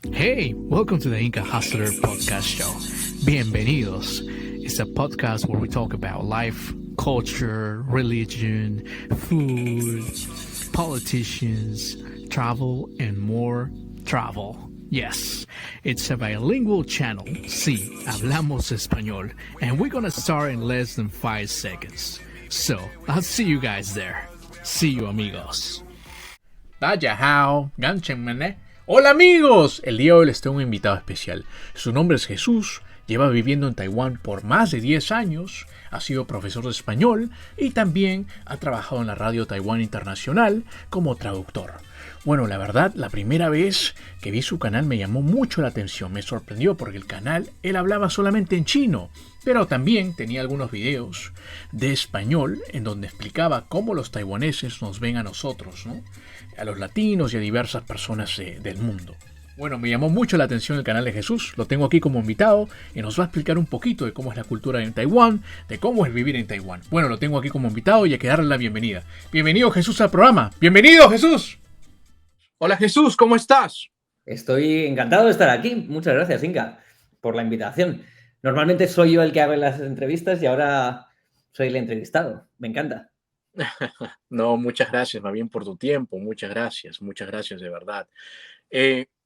Hey, welcome to the Inca Hustler Podcast Show. Bienvenidos. It's a podcast where we talk about life, culture, religion, food, politicians, travel, and more travel. Yes, it's a bilingual channel. Sí, hablamos español. And we're gonna start in less than 5 seconds. So, I'll see you guys there. See you, amigos. Dayahao, ganchenmene. Hola amigos, el día de hoy les tengo un invitado especial. Su nombre es Jesús, lleva viviendo en Taiwán por más de 10 años, ha sido profesor de español y también ha trabajado en la radio Taiwán Internacional como traductor. Bueno, la verdad, la primera vez que vi su canal me llamó mucho la atención, me sorprendió porque el canal, él hablaba solamente en chino, pero también tenía algunos videos de español en donde explicaba cómo los taiwaneses nos ven a nosotros, ¿no? A los latinos y a diversas personas del mundo. Bueno, me llamó mucho la atención el canal de Jesús, lo tengo aquí como invitado y nos va a explicar un poquito de cómo es la cultura en Taiwán, de cómo es vivir en Taiwán. Bueno, lo tengo aquí como invitado y hay que darle la bienvenida. Bienvenido Jesús al programa. ¡Bienvenido Jesús! Hola Jesús, ¿cómo estás? Estoy encantado de estar aquí. Muchas gracias, Inca, por la invitación. Normalmente soy yo el que abre las entrevistas y ahora soy el entrevistado. Me encanta. No, muchas gracias, más bien por tu tiempo. Muchas gracias de verdad.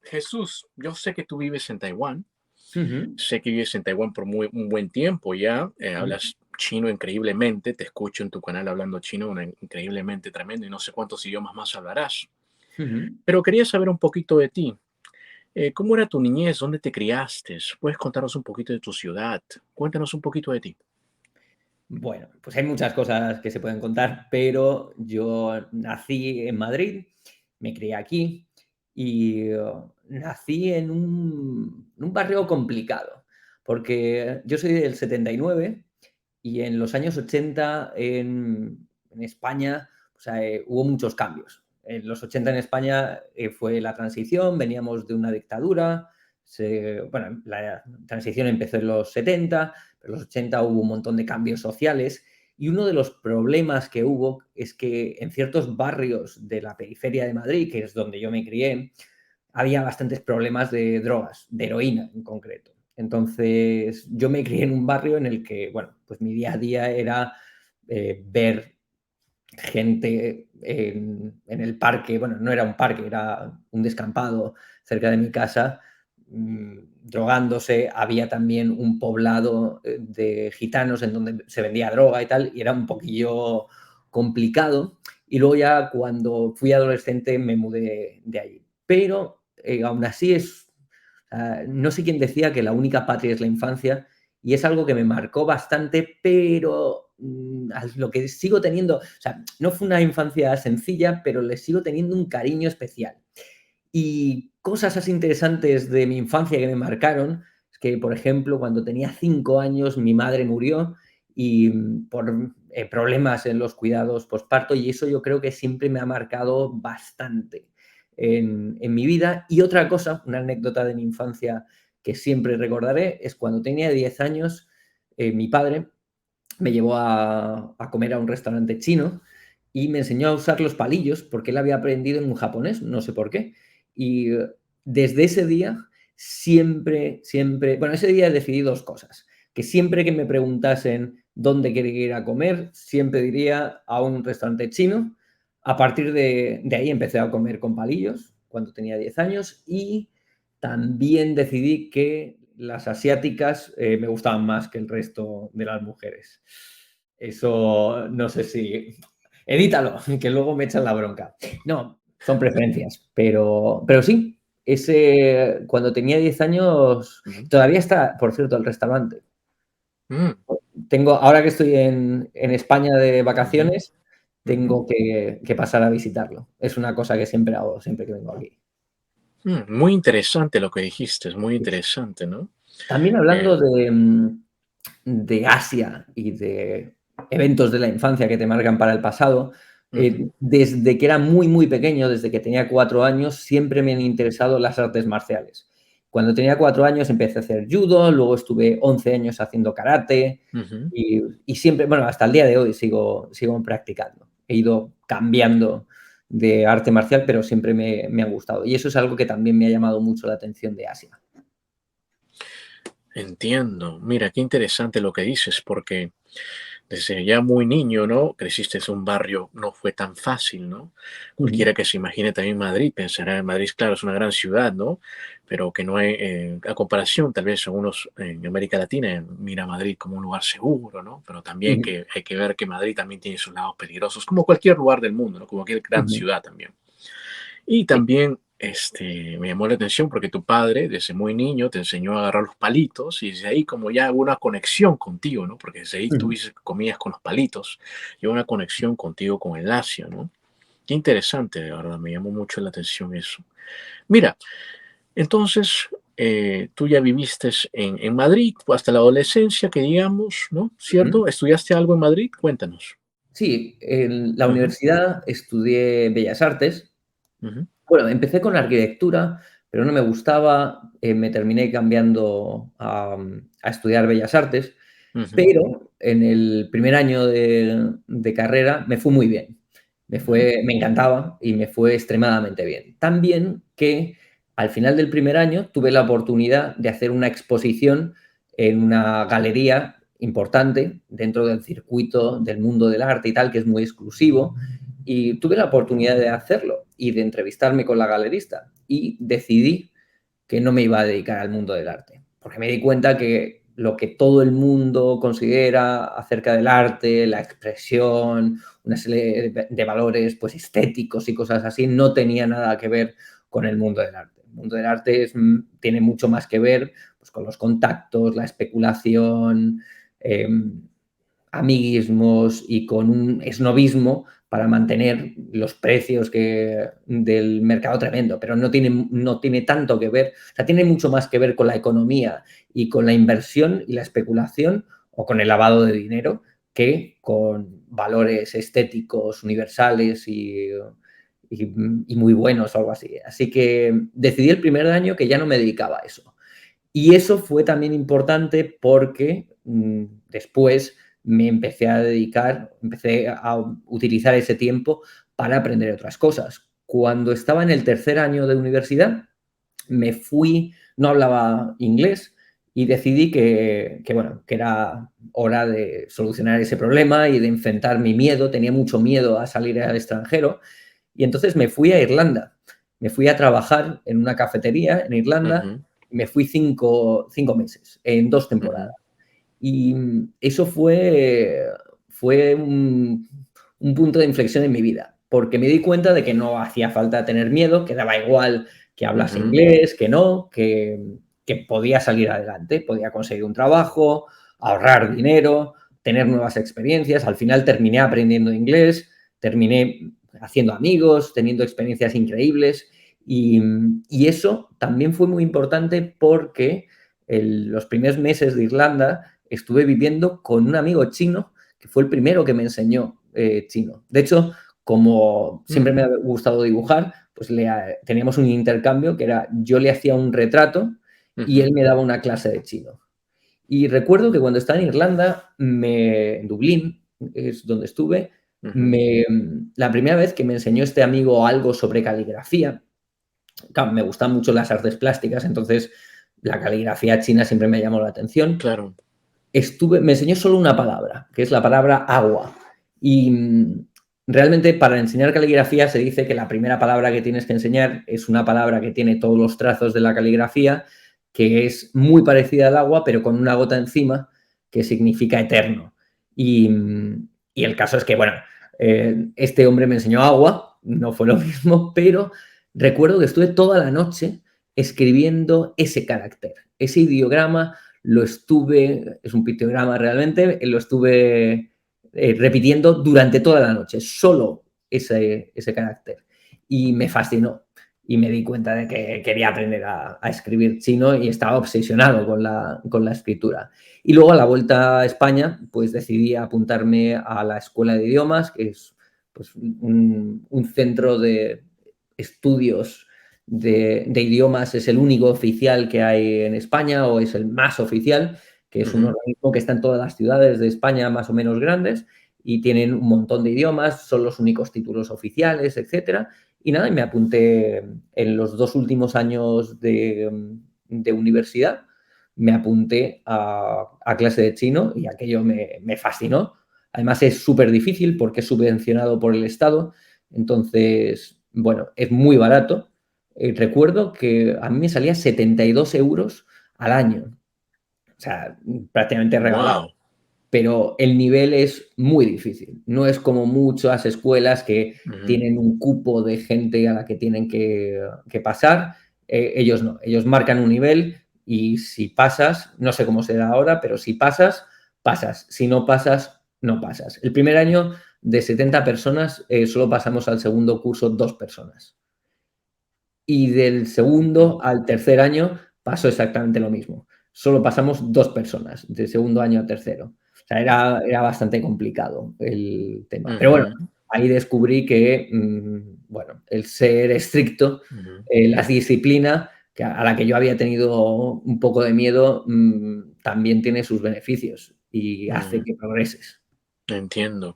Jesús, yo sé que tú vives en Taiwán. Ujú. Sé que vives en Taiwán por un buen tiempo ya. Hablas chino increíblemente. Te escucho en tu canal hablando chino increíblemente tremendo y no sé cuántos idiomas más hablarás. Ujú. Pero quería saber un poquito de ti. ¿Cómo era tu niñez? ¿Dónde te criaste? ¿Puedes contarnos un poquito de tu ciudad? Cuéntanos un poquito de ti. Bueno, pues hay muchas cosas que se pueden contar, pero yo nací en Madrid, me crié aquí y nací en un barrio complicado, porque yo soy del 79 y en los años 80 en España hubo muchos cambios. En los 80 en España fue la transición, veníamos de una dictadura, bueno, la transición empezó en los 70, pero en los 80 hubo un montón de cambios sociales y uno de los problemas que hubo es que en ciertos barrios de la periferia de Madrid, que es donde yo me crié, había bastantes problemas de drogas, de heroína en concreto. Entonces, yo me crié en un barrio en el que, bueno, pues mi día a día era ver gente en el parque, bueno, no era un parque, era un descampado cerca de mi casa, drogándose. Había también un poblado de gitanos en donde se vendía droga y tal, y era un poquillo complicado. Y luego ya cuando fui adolescente me mudé de allí. Pero aún así no sé quién decía que la única patria es la infancia, y es algo que me marcó bastante, pero a lo que sigo teniendo, no fue una infancia sencilla, pero le sigo teniendo un cariño especial. Y cosas así interesantes de mi infancia que me marcaron, es que, por ejemplo, cuando tenía 5 años, mi madre murió y por problemas en los cuidados postparto, y eso yo creo que siempre me ha marcado bastante en mi vida. Y otra cosa, una anécdota de mi infancia que siempre recordaré, es cuando tenía 10 años, mi padre me llevó a comer a un restaurante chino y me enseñó a usar los palillos porque él había aprendido en un japonés, no sé por qué. Y desde ese día, siempre, bueno, ese día decidí dos cosas, que siempre que me preguntasen dónde quería ir a comer, siempre diría a un restaurante chino. A partir de ahí empecé a comer con palillos cuando tenía 10 años y también decidí que las asiáticas me gustaban más que el resto de las mujeres. Eso no sé si... Edítalo, que luego me echan la bronca. No, son preferencias, pero sí, cuando tenía 10 años, Ujú. todavía está, por cierto, el restaurante. Mm, Ahora que estoy en España de ujú, vacaciones, ujú. tengo que pasar a visitarlo. Es una cosa que siempre hago, siempre que vengo aquí. Muy interesante lo que dijiste, es muy interesante, ¿no? También Eh, hablando de Asia y de eventos de la infancia que te marcan para el pasado, ujú, desde que era muy, muy pequeño, desde que tenía 4 años, siempre me han interesado las artes marciales. Cuando tenía 4 años empecé a hacer judo, luego estuve 11 años haciendo karate ujú. y siempre, bueno, hasta el día de hoy sigo practicando. He ido cambiando de arte marcial, pero siempre me han gustado. Y eso es algo que también me ha llamado mucho la atención de Asia. Entiendo. Mira, qué interesante lo que dices, porque desde ya muy niño, ¿no? Creciste en un barrio, no fue tan fácil, ¿no? Ujú, Cualquiera que se imagine también Madrid pensará en Madrid, claro, es una gran ciudad, ¿no? Pero que no hay, a comparación, tal vez algunos en América Latina mira a Madrid como un lugar seguro, ¿no? Pero también ujú, que hay que ver que Madrid también tiene sus lados peligrosos, como cualquier lugar del mundo, ¿no? Como cualquier gran ujú. ciudad también. Y Sí. también me llamó la atención porque tu padre desde muy niño te enseñó a agarrar los palitos y desde ahí como ya hubo una conexión contigo, ¿no? Porque desde ahí tú Ujú. dices que comías con los palitos y una conexión contigo con el Asia, ¿no? Qué interesante, de verdad, me llamó mucho la atención eso. Mira, entonces tú ya viviste en Madrid hasta la adolescencia, que digamos, ¿no? Ujú. ¿Cierto? ¿Estudiaste algo en Madrid? Cuéntanos. Sí, en la Ujú, universidad estudié Bellas Artes. ujú, Bueno, empecé con arquitectura, pero no me gustaba, me terminé cambiando a estudiar Bellas Artes, ujú, pero en el primer año de carrera me fue muy bien. ujú, Me encantaba y me fue extremadamente bien. Tan bien que al final del primer año tuve la oportunidad de hacer una exposición en una galería importante dentro del circuito del mundo del arte y tal, que es muy exclusivo, y tuve la oportunidad de hacerlo y de entrevistarme con la galerista y decidí que no me iba a dedicar al mundo del arte, porque me di cuenta que lo que todo el mundo considera acerca del arte, la expresión, una serie de valores pues estéticos y cosas así, no tenía nada que ver con el mundo del arte. El mundo del arte tiene mucho más que ver pues, con los contactos, la especulación, eh, amiguismos y con un esnovismo para mantener los precios del mercado tremendo, pero no tiene tanto que ver, o sea, tiene mucho más que ver con la economía y con la inversión y la especulación o con el lavado de dinero que con valores estéticos universales y muy buenos o algo así. Así que decidí el primer año que ya no me dedicaba a eso. Y eso fue también importante porque después me empecé a dedicar, empecé a utilizar ese tiempo para aprender otras cosas. Cuando estaba en el tercer año de universidad, me fui, no hablaba inglés y decidí bueno, que era hora de solucionar ese problema y de enfrentar mi miedo. Tenía mucho miedo a salir al extranjero y entonces me fui a Irlanda. Me fui a trabajar en una cafetería en Irlanda. ujú, Me fui cinco meses en 2 temporadas. ujú. Y eso fue un punto de inflexión en mi vida, porque me di cuenta de que no hacía falta tener miedo, que daba igual que hablase Ujú, inglés, que no, que podía salir adelante, podía conseguir un trabajo, ahorrar dinero, tener nuevas experiencias. Al final terminé aprendiendo inglés, terminé haciendo amigos, teniendo experiencias increíbles y eso también fue muy importante porque los primeros meses de Irlanda estuve viviendo con un amigo chino que fue el primero que me enseñó chino. De hecho, como siempre mm, me ha gustado dibujar, pues teníamos un intercambio que era yo le hacía un retrato y ujú, él me daba una clase de chino. Y recuerdo que cuando estaba en Irlanda, en Dublín, es donde estuve, ujú. la primera vez que me enseñó este amigo algo sobre caligrafía, claro, me gustan mucho las artes plásticas, entonces la caligrafía china siempre me llamó la atención. Claro. Me enseñó solo una palabra, que es la palabra agua. Y realmente para enseñar caligrafía se dice que la primera palabra que tienes que enseñar es una palabra que tiene todos los trazos de la caligrafía, que es muy parecida al agua, pero con una gota encima, que significa eterno. Y el caso es que, bueno, este hombre me enseñó agua, no fue lo mismo, pero recuerdo que estuve toda la noche escribiendo ese carácter, ese ideograma es un pictograma realmente, lo estuve repitiendo durante toda la noche, solo ese carácter. Y me fascinó. Y me di cuenta de que quería aprender a escribir chino y estaba obsesionado con la escritura. Y luego a la vuelta a España, pues decidí apuntarme a la Escuela de Idiomas, que es pues, un centro de estudios de idiomas, es el único oficial que hay en España o es el más oficial, que es un Ujú, organismo que está en todas las ciudades de España más o menos grandes y tienen un montón de idiomas, son los únicos títulos oficiales, etcétera. Y nada, y me apunté en los 2 últimos años de universidad, me apunté a clase de chino y aquello me fascinó. Además es súper difícil porque es subvencionado por el Estado, entonces, bueno, es muy barato. Recuerdo que a mí me salía 72 euros al año, o sea, prácticamente regalado. Wow. Pero el nivel es muy difícil. No es como muchas escuelas que Ujú, tienen un cupo de gente a la que tienen que pasar. Ellos no, ellos marcan un nivel y si pasas, no sé cómo será ahora, pero si pasas, pasas. Si no pasas, no pasas. El primer año de 70 personas, solo pasamos al segundo curso 2 personas. Y del ujú, segundo al tercer año pasó exactamente lo mismo. Solo pasamos 2 personas, de segundo año a tercero. O sea, era bastante complicado el tema. Pero bueno, ujú, ahí descubrí que, bueno, el ser estricto, ujú, la disciplina, a la que yo había tenido un poco de miedo, también tiene sus beneficios y hace ujú. que progreses. Entiendo.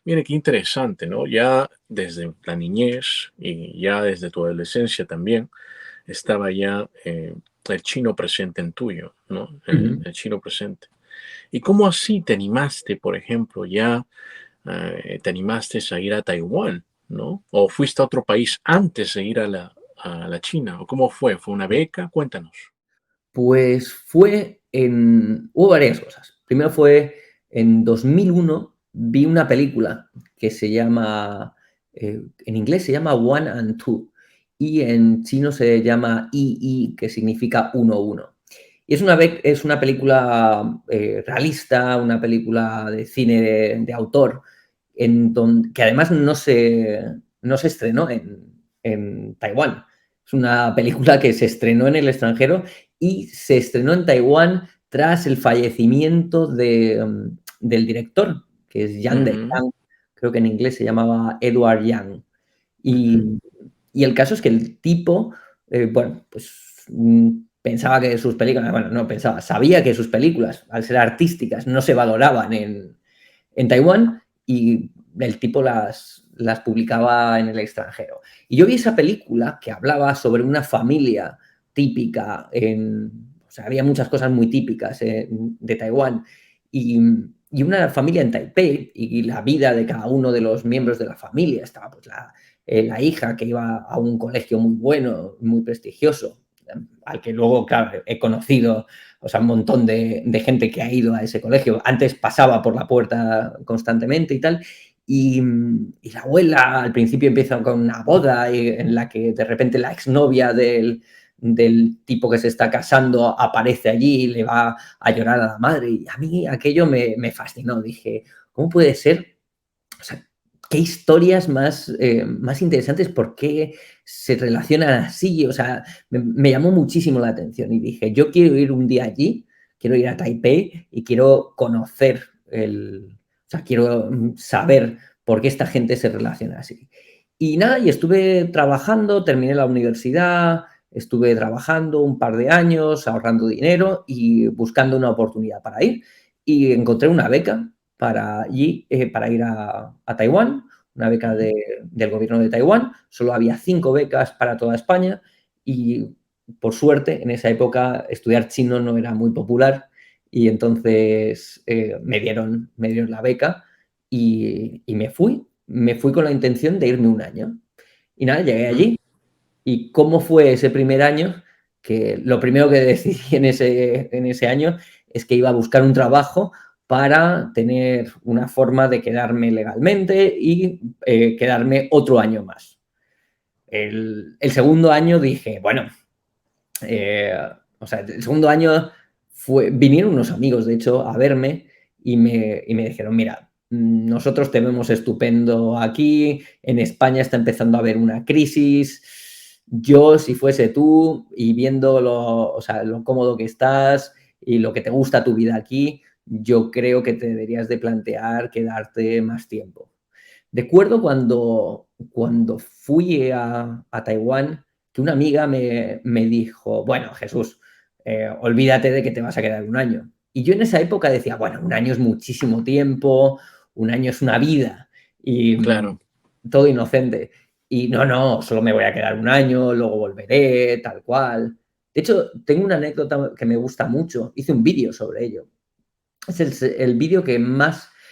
Mire, qué interesante, ¿no? Ya desde la niñez y ya desde tu adolescencia también estaba ya el chino presente en tuyo, ¿no? Ujú. El chino presente. ¿Y cómo así te animaste, por ejemplo, ya te animaste a ir a Taiwán, ¿no? ¿O fuiste a otro país antes de ir a la China? ¿O cómo fue? ¿Fue una beca? Cuéntanos. Pues hubo varias cosas. Primero fue en 2001, vi una película que se llama, en inglés se llama One and Two y en chino se llama Yi, que significa uno, uno. Y es una película realista, una película de cine de autor, que además no se estrenó en Taiwán. Es una película que se estrenó en el extranjero y se estrenó en Taiwán tras el fallecimiento del director, que es Yang de Ujú, Yang, creo que en inglés se llamaba Edward Yang. ujú, Y el caso es que el tipo, bueno, pues pensaba que sus películas, bueno, no pensaba, sabía que sus películas, al ser artísticas, no se valoraban en Taiwán y el tipo las publicaba en el extranjero. Y yo vi esa película que hablaba sobre una familia típica o sea, había muchas cosas muy típicas de Taiwán y, y una familia en Taipei y la vida de cada uno de los miembros de la familia. Estaba pues la hija que iba a un colegio muy bueno, muy prestigioso, al que luego, claro, he conocido, o sea, un montón de gente que ha ido a ese colegio. Antes pasaba por la puerta constantemente y tal. Y la abuela al principio empieza con una boda en la que de repente la exnovia del tipo que se está casando aparece allí y le va a llorar a la madre. Y a mí aquello me fascinó. Dije, ¿cómo puede ser? O sea, qué historias más interesantes, por qué se relacionan así. O sea, me llamó muchísimo la atención y dije, yo quiero ir un día allí, quiero ir a Taipei y quiero conocer o sea, quiero saber por qué esta gente se relaciona así. Y nada, y estuve trabajando, terminé la universidad, estuve trabajando un par de años, ahorrando dinero y buscando una oportunidad para ir. Y encontré una beca para ir a Taiwán, una beca ujú. del gobierno de Taiwán. Solo había 5 becas para toda España y, por suerte, en esa época estudiar chino no era muy popular y entonces me dieron la beca y me fui. Me fui con la intención de irme un año. Y nada, llegué Mm, allí. ¿Y cómo fue ese primer año? Que lo primero que decidí en ese año es que iba a buscar un trabajo para tener una forma de quedarme legalmente y quedarme otro año más. El segundo año dije, bueno, eh, o sea, el segundo año vinieron unos amigos, de hecho, a verme y me dijeron, mira, nosotros te vemos estupendo aquí, en España está empezando a haber una crisis, yo si fuese tú y viendo o sea, lo cómodo que estás y lo que te gusta tu vida aquí, yo creo que te deberías de plantear quedarte más tiempo. Recuerdo cuando fui a Taiwán, que una amiga me dijo, bueno, Jesús, olvídate de que te vas a quedar un año. Y yo en esa época decía, bueno, un año es muchísimo tiempo, un año es una vida y Claro. todo inocente. Y no, solo me voy a quedar un año, luego volveré, tal cual. De hecho, tengo una anécdota que me gusta mucho. Hice un vídeo sobre ello. Es el vídeo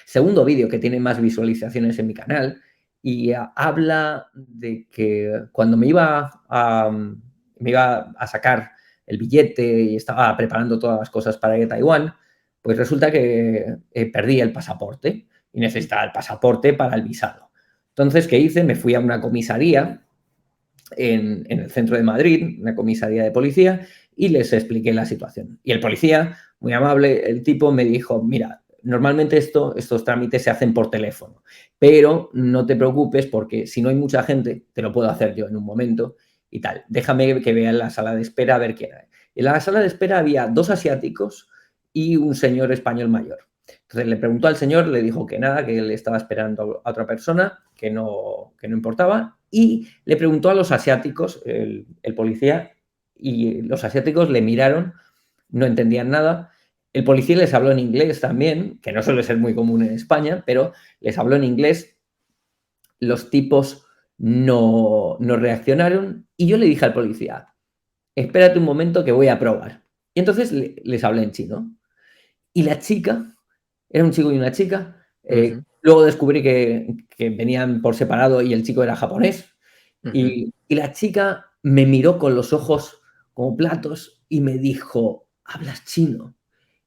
segundo vídeo que tiene más visualizaciones en mi canal y habla de que cuando me iba a sacar el billete y estaba preparando todas las cosas para ir a Taiwán, pues resulta que perdí el pasaporte y necesitaba el pasaporte para el visado. Entonces, ¿qué hice? Me fui a una comisaría en el centro de Madrid, una comisaría de policía, y les expliqué la situación. Y el policía, muy amable, el tipo me dijo, mira, normalmente estos trámites se hacen por teléfono, pero no te preocupes porque si no hay mucha gente, te lo puedo hacer yo en un momento y tal. Déjame que vea en la sala de espera a ver quién hay. En la sala de espera había 2 asiáticos y un señor español mayor. Entonces le preguntó al señor, le dijo que nada, que él estaba esperando a otra persona, que no importaba, y le preguntó a los asiáticos, el policía, y los asiáticos le miraron, no entendían nada. El policía les habló en inglés también, que no suele ser muy común en España, pero les habló en inglés. Los tipos no reaccionaron y yo le dije al policía, espérate un momento que voy a probar. Y entonces les hablé en chino. Y la chica, era un chico y una chica, Ujú, luego descubrí que venían por separado y el chico era japonés. ujú, Y la chica me miró con los ojos como platos y me dijo, ¿hablas chino?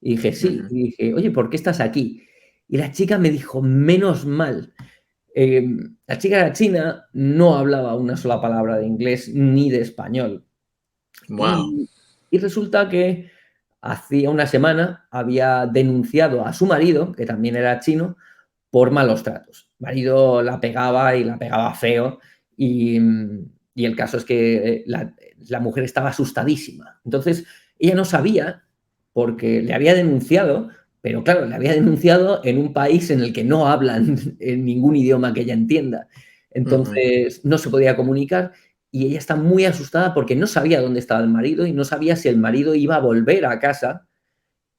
Y dije, sí. ujú, Y dije, oye, ¿por qué estás aquí? Y la chica me dijo, menos mal. La chica era china, no hablaba una sola palabra de inglés ni de español. wow. Y, y resulta que hacía una semana había denunciado a su marido, que también era chino, por malos tratos. El marido la pegaba y la pegaba feo y el caso es que la mujer estaba asustadísima. Entonces, ella no sabía porque le había denunciado, pero claro, le había denunciado en un país en el que no hablan en ningún idioma que ella entienda. Ujú, Entonces, no se podía comunicar y ella está muy asustada porque no sabía dónde estaba el marido y no sabía si el marido iba a volver a casa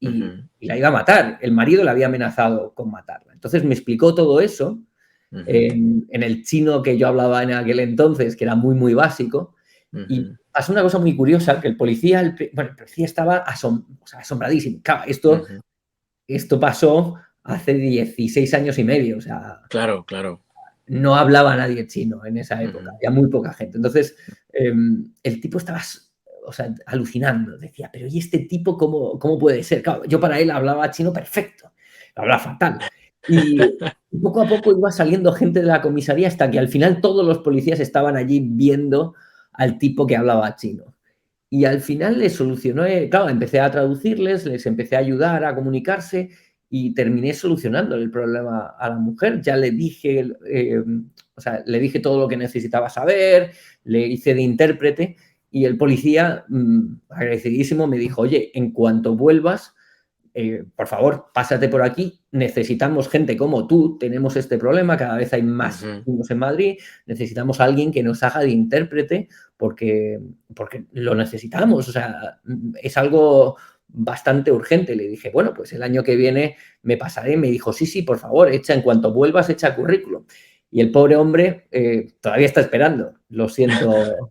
ujú, y la iba a matar. El marido la había amenazado con matarla. Entonces me explicó todo eso ujú, en el chino que yo hablaba en aquel entonces, que era muy, muy básico. Y ujú, pasó una cosa muy curiosa, que el policía, el policía estaba asombradísimo. Claro, ujú. esto pasó hace 16 años y medio, o sea, Claro, claro. no hablaba nadie chino en esa época, Ujú, había muy poca gente. Entonces, el tipo estaba, o sea, alucinando, decía, pero ¿y este tipo cómo puede ser? Claro, yo para él hablaba chino perfecto, hablaba fatal. Y poco a poco iba saliendo gente de la comisaría hasta que al final todos los policías estaban allí viendo al tipo que hablaba chino. Y al final les solucioné, claro, empecé a traducirles, les empecé a ayudar a comunicarse y terminé solucionando el problema a la mujer. Ya le dije, o sea, le dije todo lo que necesitaba saber, le hice de intérprete y el policía, agradecidísimo, me dijo, oye, en cuanto vuelvas, por favor, pásate por aquí, necesitamos gente como tú, tenemos este problema, cada vez hay más ujú. chinos en Madrid, necesitamos a alguien que nos haga de intérprete porque lo necesitamos, o sea, es algo bastante urgente. Le dije, bueno, pues el año que viene me pasaré. Me dijo, sí, por favor, en cuanto vuelvas, echa currículum. Y el pobre hombre todavía está esperando. Lo siento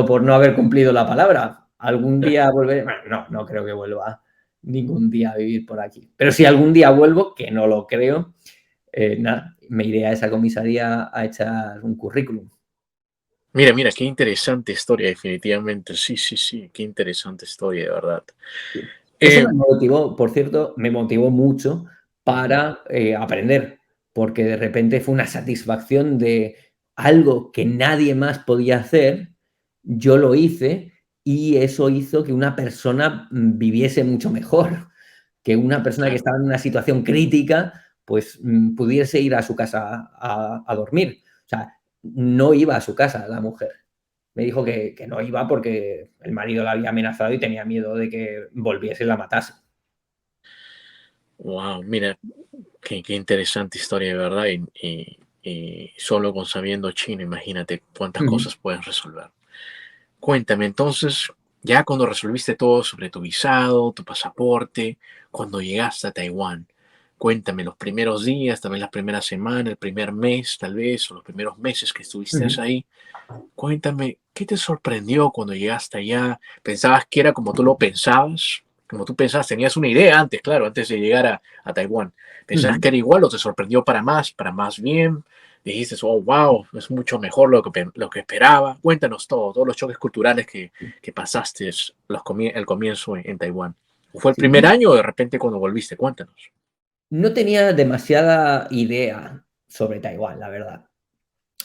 por no haber cumplido la palabra. Algún día volveré. Bueno, no creo que vuelva ningún día a vivir por aquí. Pero si algún día vuelvo, que no lo creo, nada, me iré a esa comisaría a echar un currículum. Mira, mira, qué interesante historia, definitivamente. Sí, sí, sí, qué interesante historia, de verdad. Sí. Eso Eh, me motivó, por cierto, me motivó mucho ujú, para aprender, porque de repente fue una satisfacción de algo que nadie más podía hacer, yo lo hice y eso hizo que una persona viviese mucho mejor, que una persona que claro. estaba en una situación crítica, pues pudiese ir a su casa a dormir. O sea, no iba a su casa la mujer. Me dijo que no iba porque el marido la había amenazado y tenía miedo de que volviese y la matase. Wow, mira, qué interesante historia, de verdad. Y solo con sabiendo chino, imagínate cuántas Ujú. cosas puedes resolver. Cuéntame, entonces, ya cuando resolviste todo sobre tu visado, tu pasaporte, cuando llegaste a Taiwán, Cuéntame los primeros días, tal vez la primera semana, el primer mes, tal vez, o los primeros meses que estuviste Ujú. ahí. Cuéntame, ¿qué te sorprendió cuando llegaste allá? ¿Pensabas que era como tú lo pensabas? Como tú pensabas, tenías una idea antes, claro, antes de llegar a Taiwán. ¿Pensabas Ujú. que era igual o te sorprendió para más bien? Dijiste, oh, wow, es mucho mejor lo que esperaba. Cuéntanos todo, todos los choques culturales que pasaste el comienzo en Taiwán. ¿Fue el Sí, primer año o de repente cuando volviste? Cuéntanos. no tenía demasiada idea sobre Taiwán, la verdad.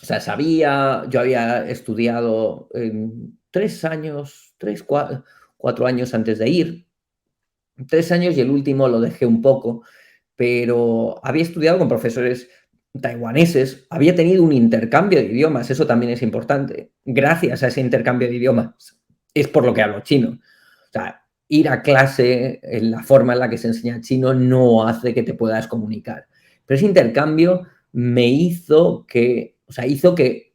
O sea, yo había estudiado 3 años, 4 años antes de ir, 3 años y el último lo dejé un poco, pero había estudiado con profesores taiwaneses, había tenido un intercambio de idiomas, eso también es importante. Gracias a ese intercambio de idiomas es por lo que hablo chino. O sea, ir a clase en la forma en la que se enseña chino no hace que te puedas comunicar. Pero ese intercambio me hizo que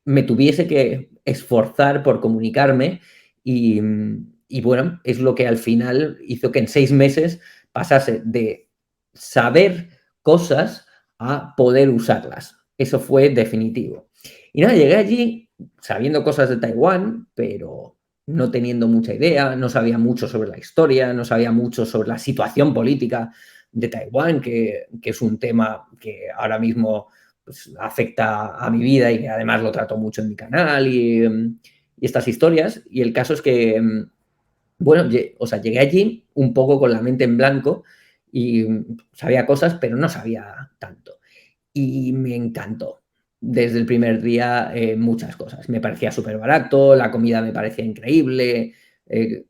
me tuviese que esforzar por comunicarme y, y bueno, es lo que al final hizo que en 6 meses pasase de saber cosas a poder usarlas. Eso fue definitivo. Y nada, llegué allí sabiendo cosas de Taiwán, pero no teniendo mucha idea, no sabía mucho sobre la historia, no sabía mucho sobre la situación política de Taiwán, que es un tema que ahora mismo pues, afecta a mi vida y que además lo trato mucho en mi canal y estas historias. Y el caso es que, bueno, o sea, llegué allí un poco con la mente en blanco y sabía cosas, pero no sabía tanto. Y me encantó. Desde el primer día, muchas cosas. Me parecía súper barato, la comida me parecía increíble,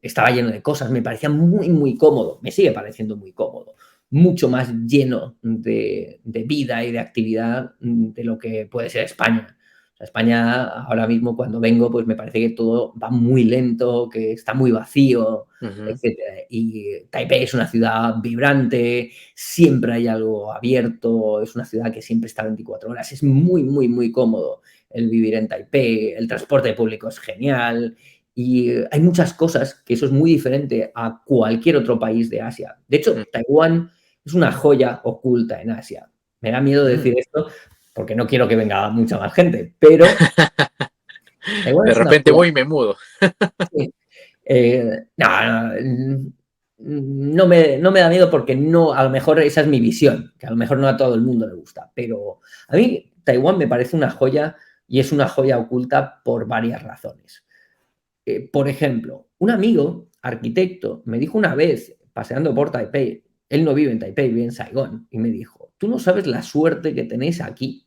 estaba lleno de cosas, me parecía muy, muy cómodo, me sigue pareciendo muy cómodo, mucho más lleno de vida y de actividad de lo que puede ser España. O sea, España ahora mismo cuando vengo, pues me parece que todo va muy lento, que está muy vacío, Ujú. etcétera. Y Taipei es una ciudad vibrante, siempre hay algo abierto, es una ciudad que siempre está 24 horas, es muy, muy, muy cómodo el vivir en Taipei, el transporte público es genial y hay muchas cosas que eso es muy diferente a cualquier otro país de Asia. De hecho, Taiwán es una joya oculta en Asia. Me da miedo Mm. decir esto porque no quiero que venga mucha más gente, pero Taiwán De es una repente joya. voy y me mudo. Sí. No, no me da miedo porque no, a lo mejor esa es mi visión, que a lo mejor no a todo el mundo le gusta, pero a mí Taiwán me parece una joya y es una joya oculta por varias razones. Por ejemplo, un amigo, arquitecto, me dijo una vez, paseando por Taipei, él no vive en Taipei, vive en Saigón, y me dijo, tú no sabes la suerte que tenéis aquí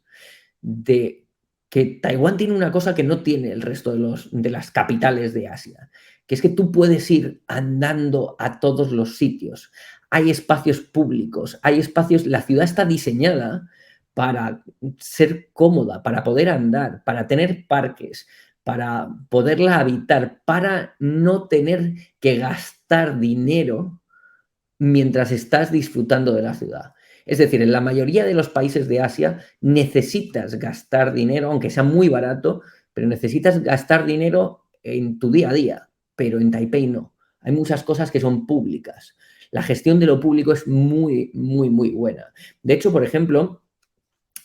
de que Taiwán tiene una cosa que no tiene el resto de las capitales de Asia, que es que tú puedes ir andando a todos los sitios. Hay espacios públicos, hay espacios, la ciudad está diseñada para ser cómoda, para poder andar, para tener parques, para poderla habitar, para no tener que gastar dinero mientras estás disfrutando de la ciudad. Es decir, en la mayoría de los países de Asia necesitas gastar dinero, aunque sea muy barato, pero necesitas gastar dinero en tu día a día, pero en Taipei no. Hay muchas cosas que son públicas. La gestión de lo público es muy, muy, muy buena. De hecho, por ejemplo,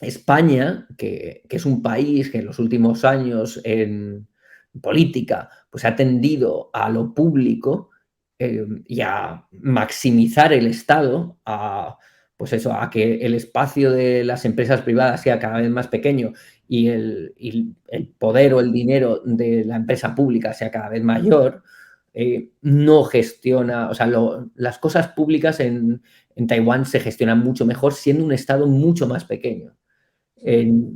España, que es un país que en los últimos años en política pues ha tendido a lo público y a maximizar el Estado, pues eso, a que el espacio de las empresas privadas sea cada vez más pequeño y el poder o el dinero de la empresa pública sea cada vez mayor, no gestiona, o sea, las cosas públicas en Taiwán se gestionan mucho mejor siendo un Estado mucho más pequeño.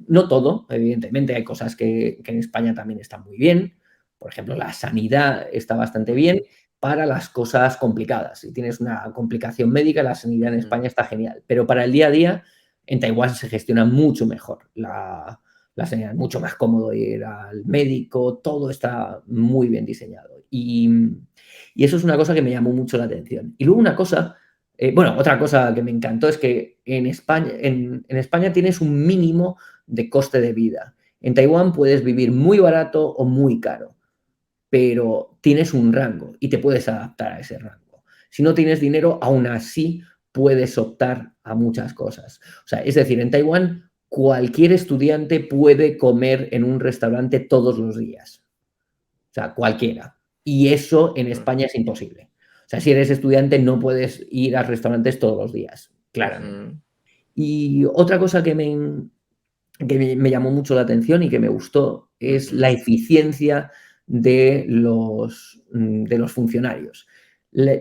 No todo, evidentemente, hay cosas que en España también están muy bien. Por ejemplo, la sanidad está bastante bien para las cosas complicadas. Si tienes una complicación médica, la sanidad en Mm. España está genial. Pero para el día a día, en Taiwán se gestiona mucho mejor. La sanidad es mucho más cómodo ir al médico, todo está muy bien diseñado. Y eso es una cosa que me llamó mucho la atención. Y luego una cosa bueno, otra cosa que me encantó es que en España tienes un mínimo de coste de vida. En Taiwán puedes vivir muy barato o muy caro, pero tienes un rango y te puedes adaptar a ese rango. Si no tienes dinero, aún así puedes optar a muchas cosas. O sea, es decir, en Taiwán cualquier estudiante puede comer en un restaurante todos los días. O sea, cualquiera. Y eso en España es imposible. O sea, si eres estudiante no puedes ir a restaurantes todos los días, claramente. Y otra cosa que me llamó mucho la atención y que me gustó es la eficiencia de los funcionarios.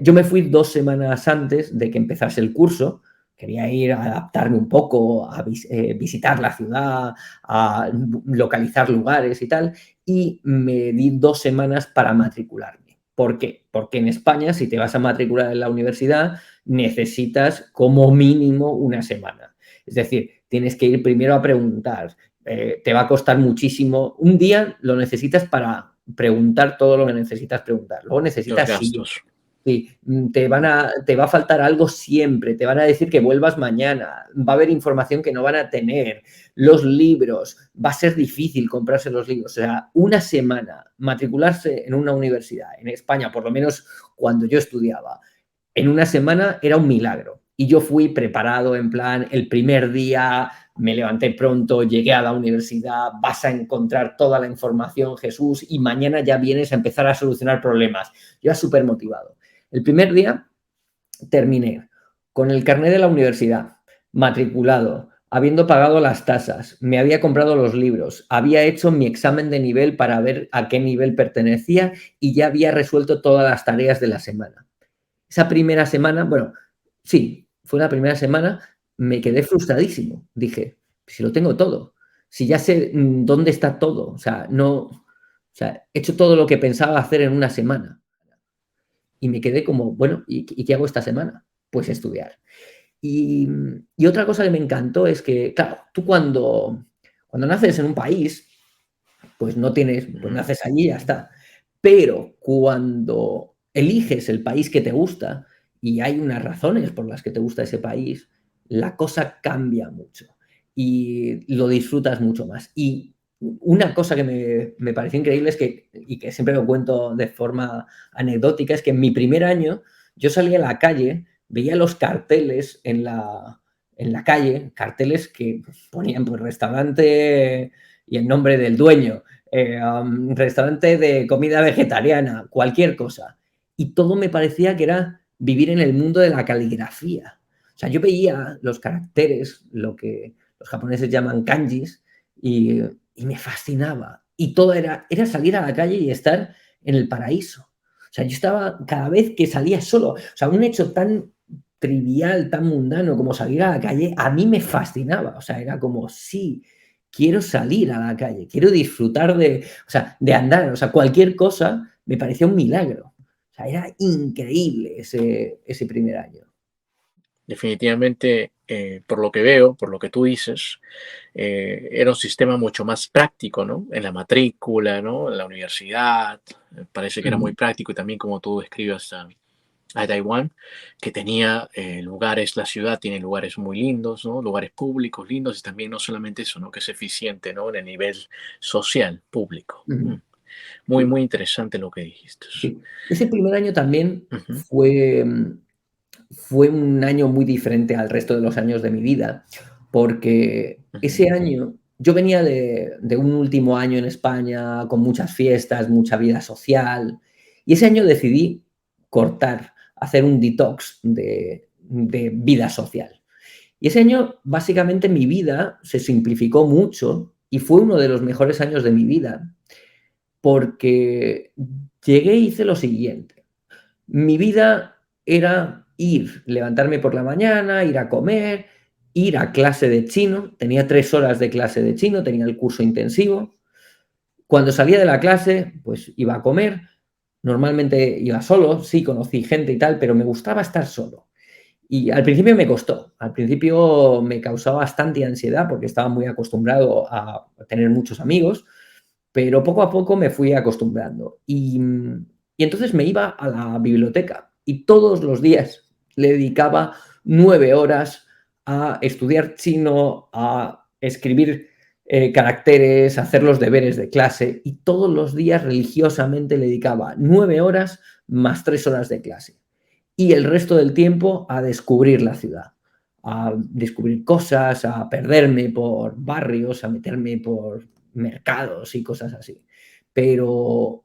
Yo me fui 2 semanas antes de que empezase el curso. Quería ir a adaptarme un poco, a visitar la ciudad, a localizar lugares y tal, y me di 2 semanas para matricularme. ¿Por qué? Porque en España, si te vas a matricular en la universidad, necesitas como mínimo una semana. Es decir, tienes que ir primero a preguntar. Te va a costar muchísimo. Un día lo necesitas para preguntar todo lo que necesitas preguntar. Luego necesitas los gastos. Sí, te va a faltar algo siempre, te van a decir que vuelvas mañana, va a haber información que no van a tener, los libros, va a ser difícil comprarse los libros. O sea, una semana matricularse en una universidad, en España, por lo menos cuando yo estudiaba, en una semana era un milagro. Y yo fui preparado en plan, el primer día me levanté pronto, llegué a la universidad, vas a encontrar toda la información, Jesús, y mañana ya vienes a empezar a solucionar problemas. Yo era súper motivado. El primer día terminé con el carnet de la universidad, matriculado, habiendo pagado las tasas, me había comprado los libros, había hecho mi examen de nivel para ver a qué nivel pertenecía y ya había resuelto todas las tareas de la semana. Esa primera semana, bueno, sí, fue la primera semana, me quedé frustradísimo. Dije, si lo tengo todo, si ya sé dónde está todo, o sea, he hecho todo lo que pensaba hacer en una semana. Y me quedé como, bueno, ¿y qué hago esta semana? Pues estudiar. Y otra cosa que me encantó es que, claro, tú cuando naces en un país, pues no tienes, pues naces allí y ya está. Pero cuando eliges el país que te gusta y hay unas razones por las que te gusta ese país, la cosa cambia mucho y lo disfrutas mucho más. Y una cosa que me pareció increíble es que, y que siempre lo cuento de forma anecdótica, es que en mi primer año yo salía a la calle, veía los carteles en la calle, carteles que ponían pues restaurante y el nombre del dueño, restaurante de comida vegetariana, cualquier cosa. Y todo me parecía que era vivir en el mundo de la caligrafía. O sea, yo veía los caracteres, lo que los japoneses llaman kanjis, y me fascinaba. Y todo era salir a la calle y estar en el paraíso. O sea, yo estaba cada vez que salía solo. O sea, un hecho tan trivial, tan mundano como salir a la calle, a mí me fascinaba. O sea, era como, sí, quiero salir a la calle, quiero disfrutar de andar. O sea, cualquier cosa me parecía un milagro. O sea, era increíble ese primer año. Definitivamente, por lo que veo, por lo que tú dices, era un sistema mucho más práctico, ¿no? En la matrícula, ¿no? En la universidad, parece que era muy práctico y también como tú describes a Taiwán, que tenía lugares, la ciudad tiene lugares muy lindos, ¿no? Lugares públicos lindos y también no solamente eso, ¿no? Que es eficiente, ¿no? En el nivel social, público. Muy, muy interesante lo que dijiste. Sí. Ese primer año también Ujú, fue un año muy diferente al resto de los años de mi vida, porque ujú. ese año yo venía de un último año en España con muchas fiestas, mucha vida social, y ese año decidí cortar, hacer un detox de vida social. Y ese año, básicamente, mi vida se simplificó mucho y fue uno de los mejores años de mi vida, porque llegué y hice lo siguiente. Mi vida era levantarme por la mañana, ir a comer, ir a clase de chino. Tenía 3 horas de clase de chino, tenía el curso intensivo. Cuando salía de la clase, pues iba a comer. Normalmente iba solo, sí, conocí gente y tal, pero me gustaba estar solo. Y al principio me costó, al principio me causaba bastante ansiedad porque estaba muy acostumbrado a tener muchos amigos, pero poco a poco me fui acostumbrando. Y entonces me iba a la biblioteca y todos los días le dedicaba 9 horas a estudiar chino, a escribir caracteres, a hacer los deberes de clase y todos los días religiosamente le dedicaba 9 horas más 3 horas de clase. y el resto del tiempo a descubrir la ciudad, a descubrir cosas, a perderme por barrios, a meterme por mercados y cosas así. Pero